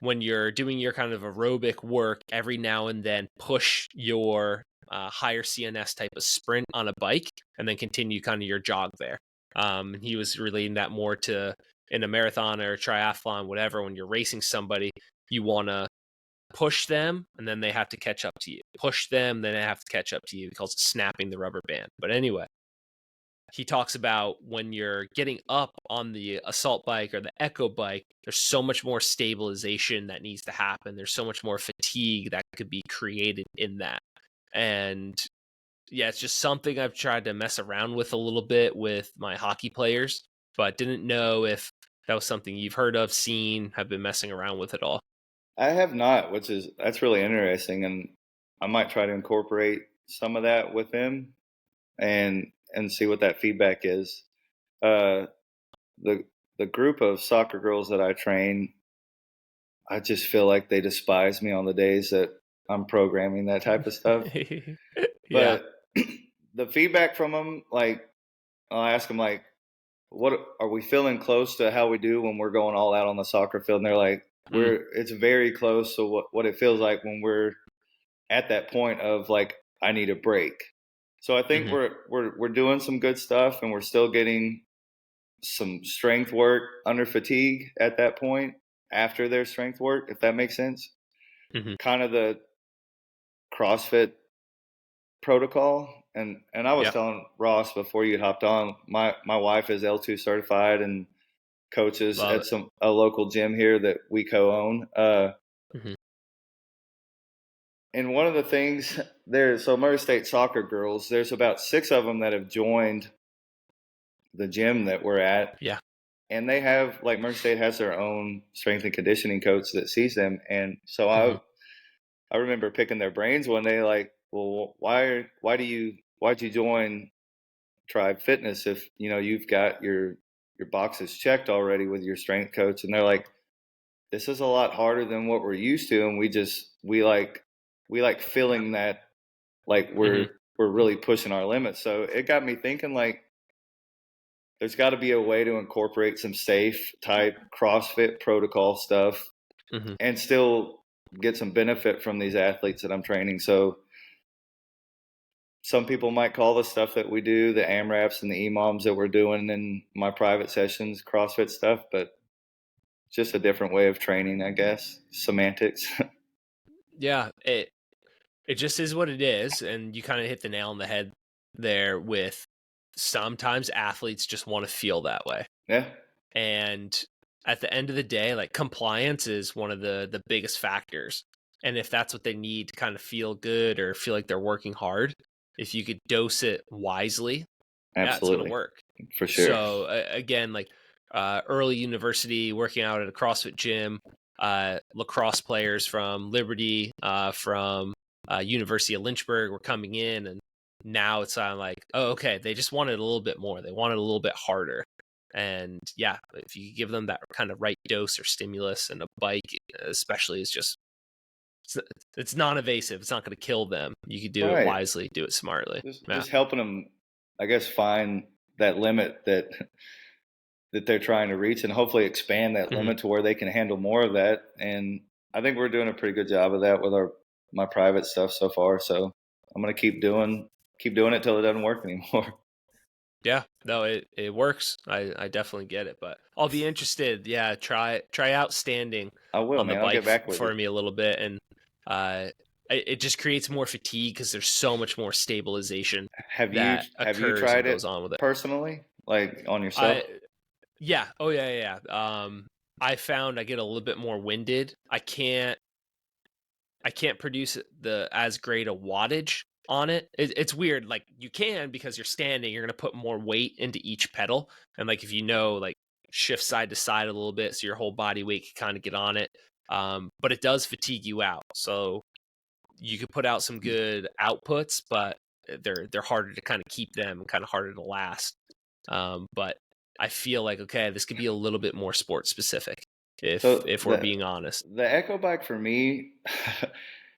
when you're doing your kind of aerobic work, every now and then push your higher CNS type of sprint on a bike and then continue kind of your jog there. He was relating that more to in a marathon or a triathlon, whatever. When you're racing somebody, you want to push them and then they have to catch up to you. Push them, then they have to catch up to you. He calls it snapping the rubber band. But anyway, he talks about when you're getting up on the assault bike or the Echo bike, there's so much more stabilization that needs to happen. There's so much more fatigue that could be created in that. And yeah, it's just something I've tried to mess around with a little bit with my hockey players, but didn't know if that was something you've heard of, seen, have been messing around with at all. I have not, that's really interesting. And I might try to incorporate some of that with them and see what that feedback is. The group of soccer girls that I train, I just feel like they despise me on the days that I'm programming that type of stuff. But the feedback from them, I'll ask them what are we feeling close to how we do when we're going all out on the soccer field? And they're like, it's very close to what it feels like when we're at that point of I need a break. So I think we're doing some good stuff, and we're still getting some strength work under fatigue at that point after their strength work, if that makes sense. Kind of CrossFit protocol. And I was Yep. telling Ross before you hopped on, my wife is L2 certified and coaches Love at it. a local gym here that we co-own. Mhm. And one of the things so Murray State soccer girls, there's about 6 of them that have joined the gym that we're at. Yeah. And they have, like, Murray State has their own strength and conditioning coach that sees them. And so Mhm. I remember picking their brains one day, like, well, why'd you join Tribe Fitness if, you've got your boxes checked already with your strength coach? And they're like, this is a lot harder than what we're used to. And we like feeling that, like, we're really pushing our limits. So it got me thinking, like, there's got to be a way to incorporate some safe type CrossFit protocol stuff Mhm. and still get some benefit from these athletes that I'm training. So some people might call the stuff that we do, the AMRAPs and the EMOMs that we're doing in my private sessions, CrossFit stuff, but it's just a different way of training, I guess. Semantics. Yeah, it just is what it is, and you kind of hit the nail on the head there with sometimes athletes just want to feel that way. Yeah. And at the end of the day, like, compliance is one of the biggest factors. And if that's what they need to kind of feel good or feel like they're working hard, if you could dose it wisely, yeah, it's going to Absolutely. work. For sure. So again, like, early university, working out at a CrossFit gym, lacrosse players from Liberty, from University of Lynchburg were coming in, and now it's like, oh, okay, they just wanted a little bit more. They wanted a little bit harder. And yeah, if you give them that kind of right dose or stimulus, and a bike especially is just, it's non-evasive. It's not going to kill them. You could do it Right. wisely, do it smartly. Just helping them, I guess, find that limit that they're trying to reach, and hopefully expand that limit to where they can handle more of that. And I think we're doing a pretty good job of that with my private stuff so far. So I'm gonna keep doing it till it doesn't work anymore. Yeah, no, it works. I definitely get it, but I'll be interested. Yeah, try out standing I will, on the man. I'll bike get back with for you. me a little bit, and it just creates more fatigue because there's so much more stabilization Have you that occurs and tried it goes on with it. personally, like on yourself? Yeah, oh yeah. I found I get a little bit more winded. I can't produce as great a wattage on it. It's weird. Like, you can, because you're standing, you're going to put more weight into each pedal. And like, if like, shift side to side a little bit, so your whole body weight can kind of get on it. But it does fatigue you out. So you could put out some good outputs, but they're harder to kind of keep them, and kind of harder to last. But I feel like, okay, this could be a little bit more sport specific if we're being honest. The Echo Bike for me,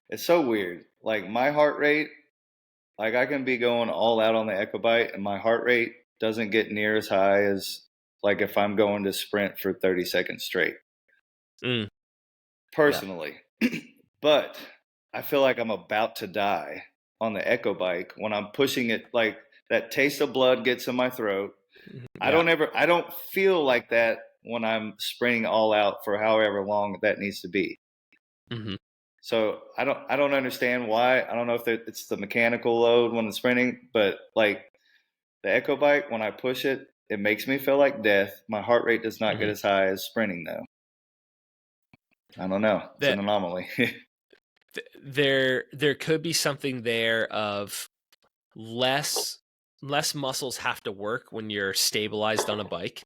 it's so weird. Like, my heart rate, like, I can be going all out on the Echo Bike, and my heart rate doesn't get near as high as, like, if I'm going to sprint for 30 seconds straight. Personally. Yeah. But I feel like I'm about to die on the Echo Bike when I'm pushing it. Like, that taste of blood gets in my throat. Yeah. I don't feel like that when I'm sprinting all out for however long that needs to be. Mm-hmm. So I don't understand why. I don't know if it's the mechanical load when it's sprinting, but like the Echo Bike, when I push it, it makes me feel like death. My heart rate does not get as high as sprinting, though. I don't know. It's an anomaly. There could be something there of less muscles have to work when you're stabilized on a bike.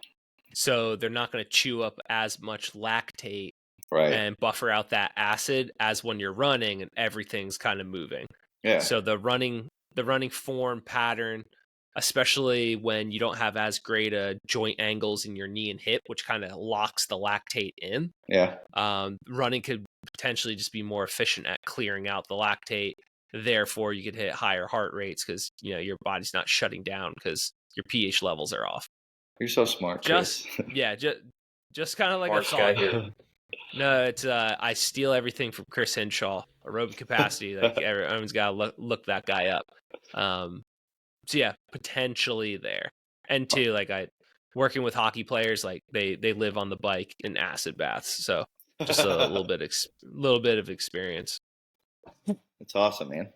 So they're not going to chew up as much lactate, right, and buffer out that acid as when you're running and everything's kind of moving. Yeah. So the running form pattern, especially when you don't have as great a joint angles in your knee and hip, which kind of locks the lactate in. Yeah. Running could potentially just be more efficient at clearing out the lactate. Therefore, you could hit higher heart rates because your body's not shutting down because your pH levels are off. You're so smart, Chris. Just kind of like a thought here. No, it's I steal everything from Chris Henshaw. Aerobic capacity, like, everyone's got to look that guy up. So yeah, potentially there. And two, like, working with hockey players, like they live on the bike in acid baths, so just a little bit of experience. It's awesome, man.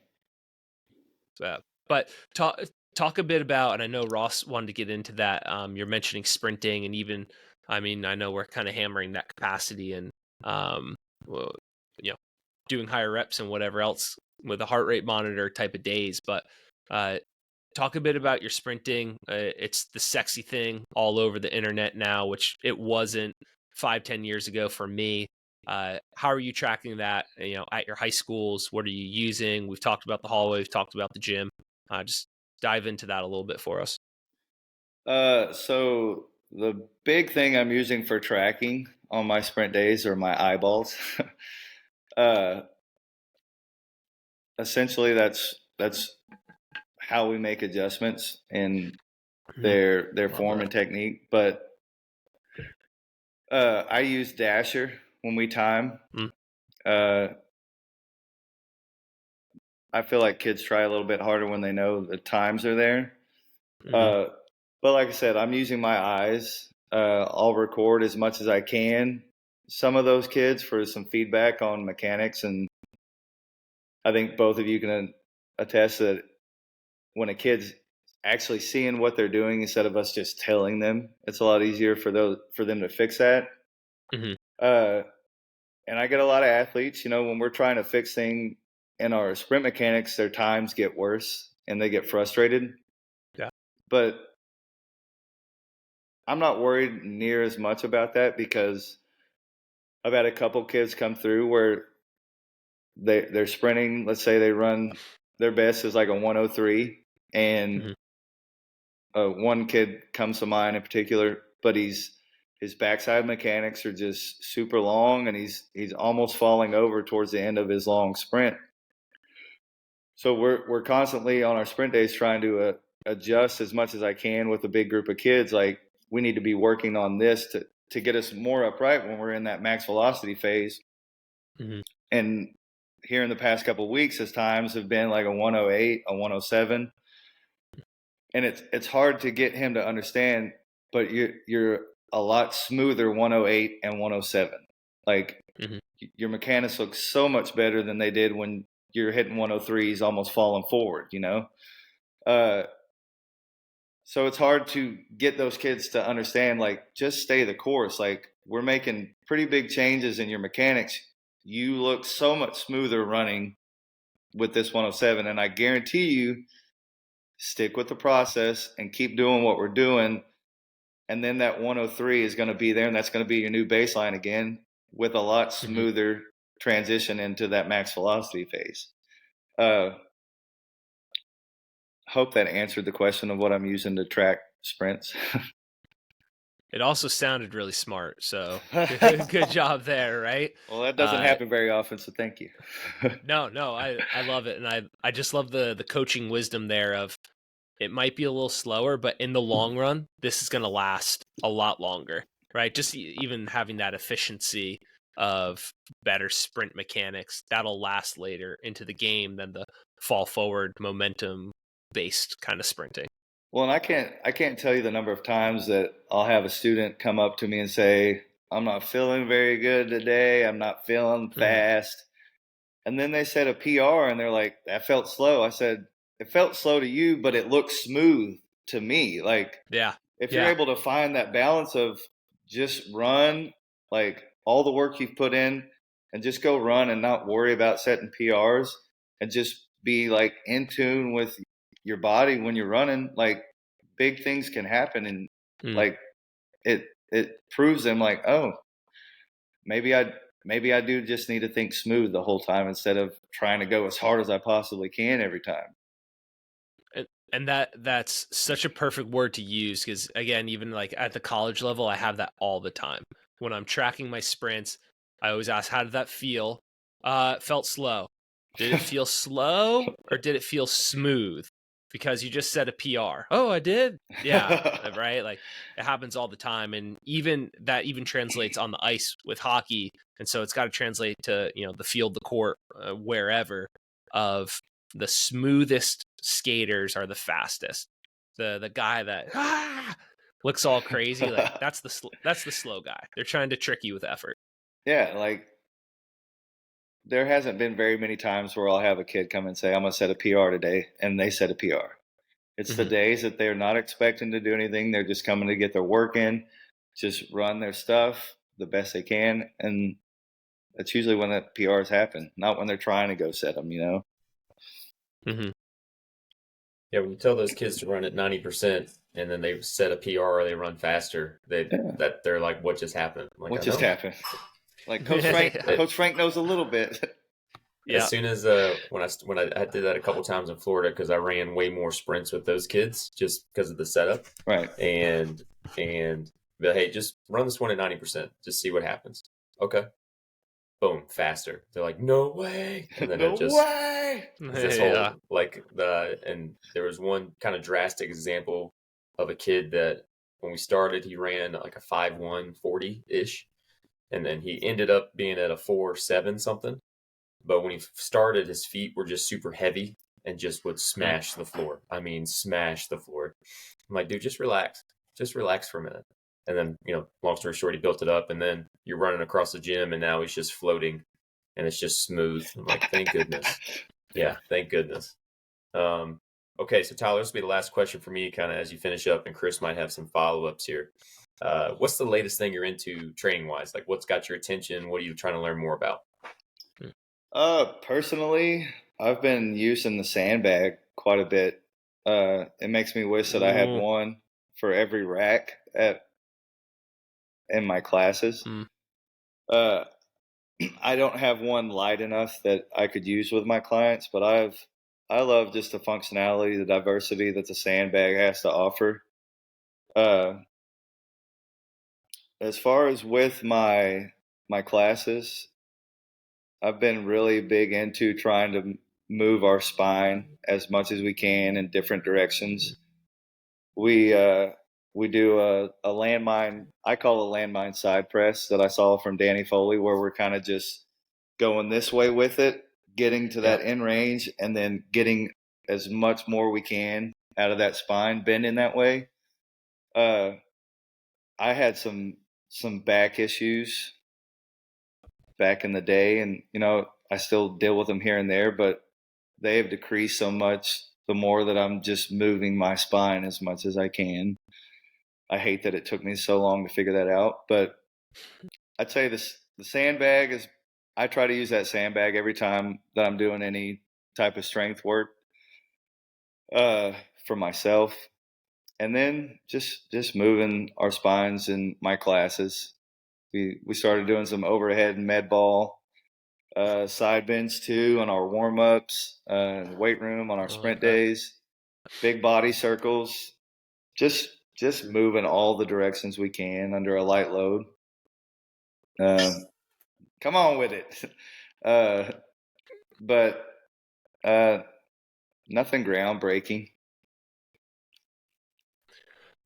But talk a bit about, and I know Ross wanted to get into that. You're mentioning sprinting, and even, I mean, I know we're kind of hammering that capacity and, well, you know, doing higher reps and whatever else with a heart rate monitor type of days. But talk a bit about your sprinting. It's the sexy thing all over the internet now, which it wasn't 5-10 years ago for me. How are you tracking that, at your high schools? What are you using? We've talked about the hallway. We've talked about the gym. Just dive into that a little bit for us. So the big thing I'm using for tracking on my sprint days are my eyeballs. Essentially, that's how we make adjustments in their form and technique. But I use Dasher when we time. I feel like kids try a little bit harder when they know the times are there. But like I said, I'm using my eyes. I'll record as much as I can some of those kids for some feedback on mechanics. And I think both of you can attest that when a kid's actually seeing what they're doing instead of us just telling them, it's a lot easier for them to fix that. And I get a lot of athletes, when we're trying to fix things in our sprint mechanics, their times get worse and they get frustrated. Yeah. But I'm not worried near as much about that because I've had a couple kids come through where they're sprinting. Let's say they run their best is like a 103, and one kid comes to mind in particular, but his backside mechanics are just super long, and he's almost falling over towards the end of his long sprint. So we're constantly on our sprint days trying to adjust as much as I can with a big group of kids. Like, we need to be working on this to get us more upright when we're in that max velocity phase. And here in the past couple of weeks, his times have been like a 108, a 107. And it's hard to get him to understand, but you're a lot smoother 108 and 107. Like, your mechanics look so much better than they did when you're hitting 103s, almost falling forward, So it's hard to get those kids to understand, like, just stay the course. Like, we're making pretty big changes in your mechanics. You look so much smoother running with this 107, and I guarantee you, stick with the process and keep doing what we're doing, and then that 103 is going to be there, and that's going to be your new baseline again with a lot smoother transition into that max velocity phase. Hope that answered the question of what I'm using to track sprints. It also sounded really smart, so good job there, right? Well, that doesn't happen very often, so thank you. No, I love it, and I just love the coaching wisdom there of, it might be a little slower, but in the long run, this is going to last a lot longer, right? Just even having that efficiency of better sprint mechanics, that'll last later into the game than the fall forward momentum based kind of sprinting. Well, and I can't tell you the number of times that I'll have a student come up to me and say, I'm not feeling very good today. I'm not feeling fast. And then they said a PR and they're like, that felt slow. I said, it felt slow to you, but it looks smooth to me. Like, if you're able to find that balance of just run, like, all the work you've put in, and just go run and not worry about setting PRs, and just be like in tune with your body when you're running, like, big things can happen. And like, it proves them like, oh, maybe I do just need to think smooth the whole time instead of trying to go as hard as I possibly can every time. And that's such a perfect word to use, because again, even like at the college level, I have that all the time. When I'm tracking my sprints, I always ask, how did that feel? It felt slow. Did it feel slow or did it feel smooth? Because you just said a PR. Oh, I did? Yeah, right? Like, it happens all the time. And even that translates on the ice with hockey. And so it's got to translate to, the field, the court, wherever, of the smoothest skaters are the fastest. The guy that looks all crazy, like, that's the slow guy. They're trying to trick you with effort. Yeah, like, there hasn't been very many times where I'll have a kid come and say, I'm going to set a PR today, and they set a PR. It's the days that they're not expecting to do anything. They're just coming to get their work in, just run their stuff the best they can. And that's usually when the PRs happen, not when they're trying to go set them, Yeah, when you tell those kids to run at 90% and then they set a PR or they run faster, they're like, what just happened? Like, what just happened? Like Coach Frank knows a little bit. Yeah. As soon as when I did that a couple times in Florida, because I ran way more sprints with those kids just because of the setup, right? And but hey, just run this one at 90%, just see what happens. Okay, boom, faster. They're like, no way, and then no way. This whole and there was one kind of drastic example of a kid that when we started, he ran like a 5.1 40-ish, and then he ended up being at a 4.7 something. But when he started, his feet were just super heavy and just would smash the floor. I mean, smash the floor. I'm like, dude, just relax. Just relax for a minute. And then, long story short, he built it up. And then you're running across the gym and now he's just floating and it's just smooth. I'm like, thank goodness. Yeah, thank goodness. Okay, so Tyler, this will be the last question for me kind of as you finish up, and Chris might have some follow-ups here. What's the latest thing you're into training-wise? Like, what's got your attention? What are you trying to learn more about? Personally, I've been using the sandbag quite a bit. It makes me wish that I had one for every rack in my classes. I don't have one light enough that I could use with my clients, but I love just the functionality, the diversity that the sandbag has to offer. As far as with my classes, I've been really big into trying to move our spine as much as we can in different directions. We do a landmine, I call a landmine side press that I saw from Danny Foley, where we're kind of just going this way with it, getting to that end range, and then getting as much more we can out of that spine, bending that way. I had some back issues back in the day, and I still deal with them here and there, but they have decreased so much the more that I'm just moving my spine as much as I can. I hate that it took me so long to figure that out, but I'd say the sandbag is, I try to use that sandbag every time that I'm doing any type of strength work for myself. And then just moving our spines in my classes. We started doing some overhead and med ball side bends too on our warm-ups, weight room on our sprint days, big body circles, just moving all the directions we can under a light load. Come on with it. But nothing groundbreaking.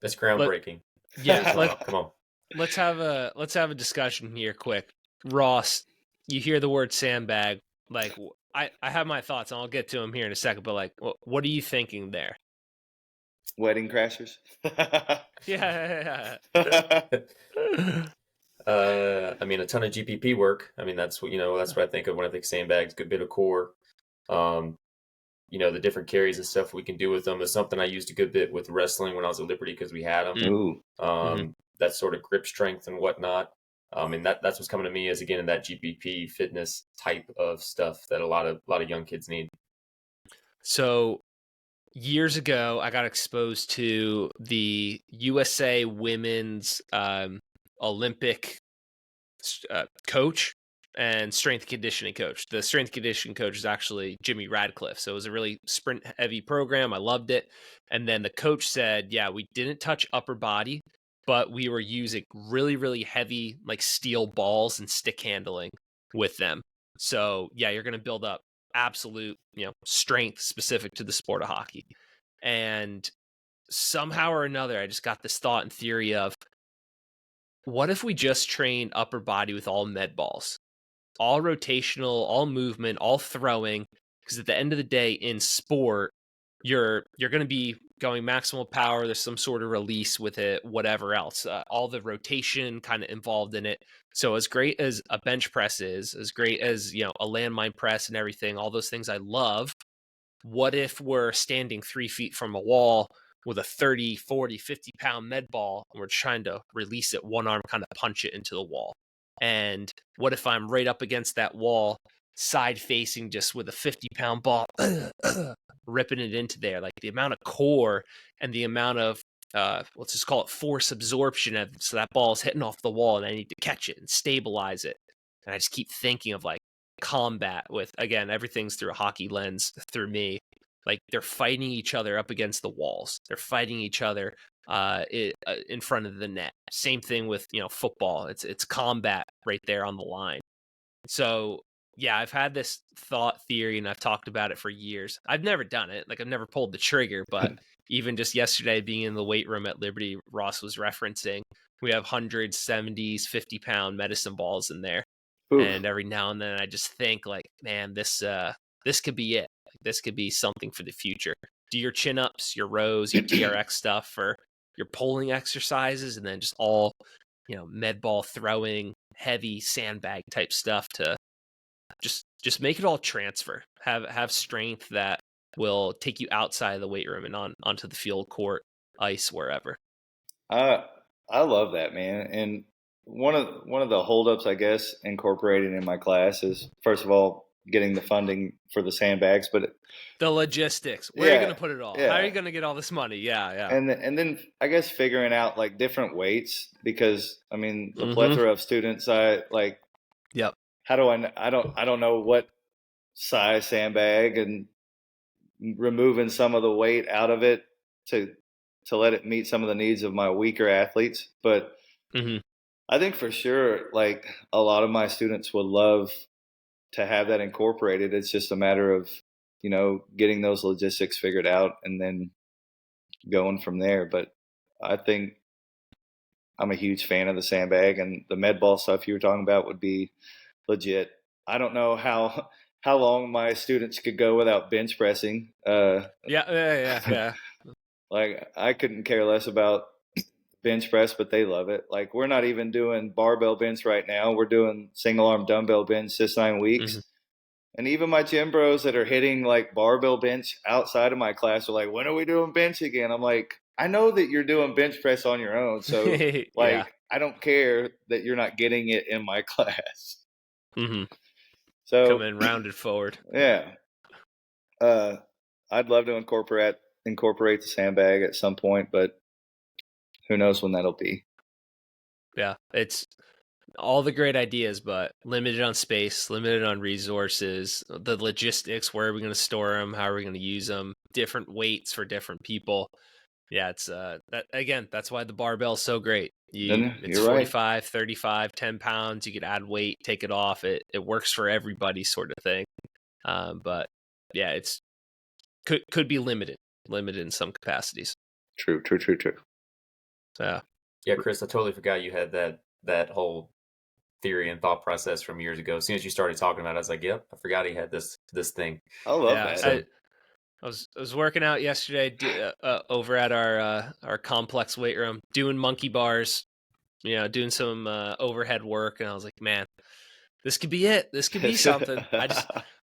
That's groundbreaking. Come on. Let's have a discussion here quick. Ross, you hear the word sandbag, like I have my thoughts and I'll get to them here in a second, but like what are you thinking there? Wedding crashers. Yeah. I mean, a ton of GPP work. I mean, that's what that's what I think of when I think sandbags. Good bit of core. The different carries and stuff we can do with them is something I used a good bit with wrestling when I was at Liberty because we had them. That sort of grip strength and whatnot. And that's what's coming to me is again in that GPP fitness type of stuff that a lot of young kids need. So years ago, I got exposed to the USA Women's Olympic coach and strength conditioning coach. The strength conditioning coach is actually Jimmy Radcliffe. So it was a really sprint heavy program. I loved it. And then the coach said, yeah, we didn't touch upper body, but we were using really, really heavy like steel balls and stick handling with them. So yeah, you're going to build up absolute, strength specific to the sport of hockey. And somehow or another, I just got this thought and theory of, what if we just train upper body with all med balls, all rotational, all movement, all throwing? Because at the end of the day in sport, you're going to be going maximal power. There's some sort of release with it, whatever else. All the rotation kind of involved in it. So as great as a bench press is, as great as, you know, a landmine press and everything, all those things I love. What if we're standing 3 feet from a wall with a 30, 40, 50-pound med ball, and we're trying to release it, one arm kind of punch it into the wall? And what if I'm right up against that wall, side facing, just with a 50-pound ball, ripping it into there? Like, the amount of core and the amount of, let's just call it force absorption, so that ball is hitting off the wall and I need to catch it and stabilize it. And I just keep thinking of like combat with, again, everything's through a hockey lens through me. Like, they're fighting each other up against the walls. They're fighting each other in front of the net. Same thing with, you know, football. It's combat right there on the line. So yeah, I've had this thought theory and I've talked about it for years. I've never done it. Like, I've never pulled the trigger, but even just yesterday being in the weight room at Liberty, Ross was referencing, we have 170s, 50-pound medicine balls in there. Oof. And every now and then I just think, like, man, this could be it. This could be something for the future. Do your chin-ups, your rows, your TRX stuff for your pulling exercises, and then just all, you know, med ball throwing, heavy sandbag type stuff to just make it all transfer. Have strength that will take you outside of the weight room and onto the field, court, ice, wherever. I love that, man. And one of the holdups, I guess, incorporated in my class is, first of all, getting the funding for the sandbags, but the logistics. Where are you going to put it all? How are you going to get all this money? Yeah. And then I guess figuring out like different weights, because I mean the plethora of students, Yep. How do I don't know what size sandbag, and removing some of the weight out of it to let it meet some of the needs of my weaker athletes. But I think for sure, like, a lot of my students would love to have that incorporated. It's just a matter of, you know, getting those logistics figured out and then going from there. But I think I'm a huge fan of the sandbag, and the med ball stuff you were talking about would be legit. I don't know how long my students could go without bench pressing. Yeah. Like, I couldn't care less about bench press, but they love it. Like, we're not even doing barbell bench right now. We're doing single arm dumbbell bench 6-9 weeks. And even my gym bros that are hitting like barbell bench outside of my class are like, when are we doing bench again? I'm like, I know that you're doing bench press on your own. So like, I don't care that you're not getting it in my class. So come in rounded forward. Yeah. I'd love to incorporate the sandbag at some point, but who knows when that'll be. Yeah, it's all the great ideas, but limited on space, limited on resources, the logistics. Where are we going to store them? How are we going to use them? Different weights for different people. Yeah, it's that again. That's why the barbell is so great. It's 45, right. 35, 10 pounds. You could add weight, take it off. It works for everybody, sort of thing. But yeah, it's could be limited in some capacities. True. So yeah, Chris, I totally forgot you had that whole theory and thought process from years ago. As soon as you started talking about it, I was like, yep, I forgot he had this thing. I love that. I was working out yesterday over at our complex weight room, doing monkey bars, you know, doing some overhead work, and I was like, man, this could be it. This could be something.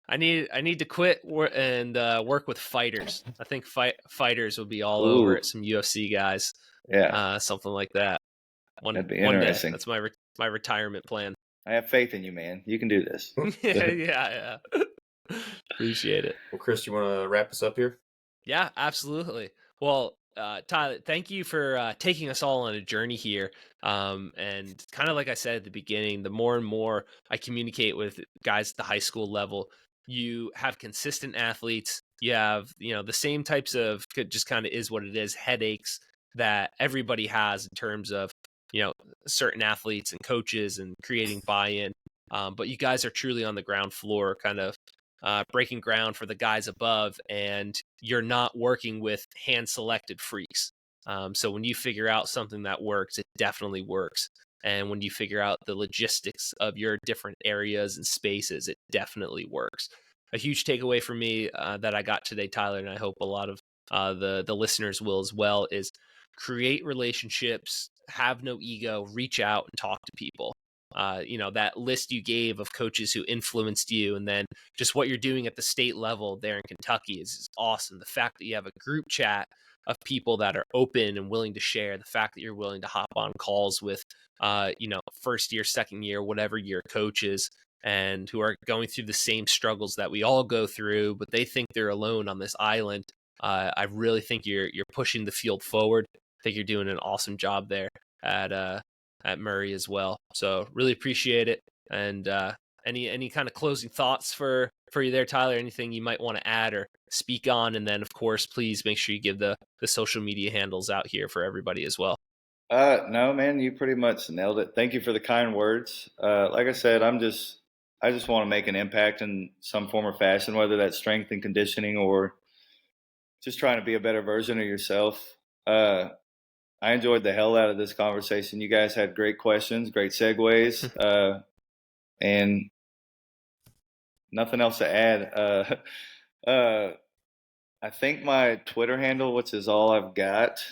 I need to quit and work with fighters. I think fighters will be all over it. Some UFC guys, something like that. That'd be interesting. Day. That's my retirement plan. I have faith in you, man. You can do this. yeah. Appreciate it. Well, Chris, you want to wrap us up here? Yeah, absolutely. Well, Tyler, thank you for taking us all on a journey here. And kind of like I said at the beginning, the more and more I communicate with guys at the high school level, you have consistent athletes. You have, you know, the same types of, just kind of is what it is, headaches that everybody has in terms of, you know, certain athletes and coaches and creating buy-in. But you guys are truly on the ground floor, kind of breaking ground for the guys above, and you're not working with hand-selected freaks. So when you figure out something that works, it definitely works. And when you figure out the logistics of your different areas and spaces, it definitely works. A huge takeaway for me that I got today, Tyler, and I hope a lot of the listeners will as well, is create relationships, have no ego, reach out and talk to people. That list you gave of coaches who influenced you, and then just what you're doing at the state level there in Kentucky is awesome. The fact that you have a group chat of people that are open and willing to share, the fact that you're willing to hop on calls with, first year, second year, whatever year coaches, and who are going through the same struggles that we all go through, but they think they're alone on this island. I really think you're pushing the field forward. I think you're doing an awesome job there at Murray as well. So really appreciate it. And any kind of closing thoughts for you there, Tyler? Anything you might want to add or speak on? And then, of course, please make sure you give the social media handles out here for everybody as well. No, man, you pretty much nailed it. Thank you for the kind words. Like I said, I just want to make an impact in some form or fashion, whether that's strength and conditioning or just trying to be a better version of yourself. I enjoyed the hell out of this conversation. You guys had great questions, great segues, and nothing else to add. I think my Twitter handle, which is all I've got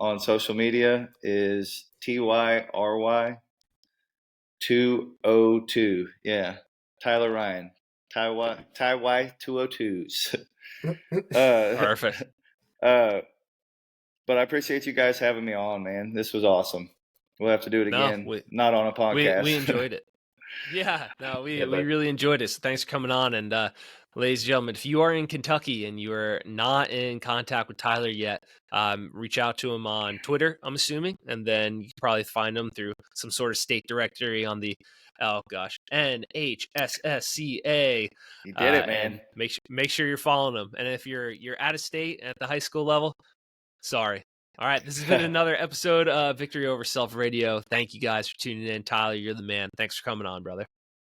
on social media, is TYRY202. Yeah, Tyler Ryan. TY202s. Perfect. But I appreciate you guys having me on, man. This was awesome. We'll have to do it again. Not on a podcast. We enjoyed it. Yeah, no, we Yeah, really enjoyed it. So thanks for coming on. And ladies and gentlemen, if you are in Kentucky and you are not in contact with Tyler yet, reach out to him on Twitter, I'm assuming, and then you can probably find him through some sort of state directory on the NHSSCA. You did it, man. Make sure you're following him. And if you're out of state at the high school level, sorry. All right, this has been another episode of Victory Over Self Radio. Thank you guys for tuning in. Tyler, you're the man. Thanks for coming on, brother.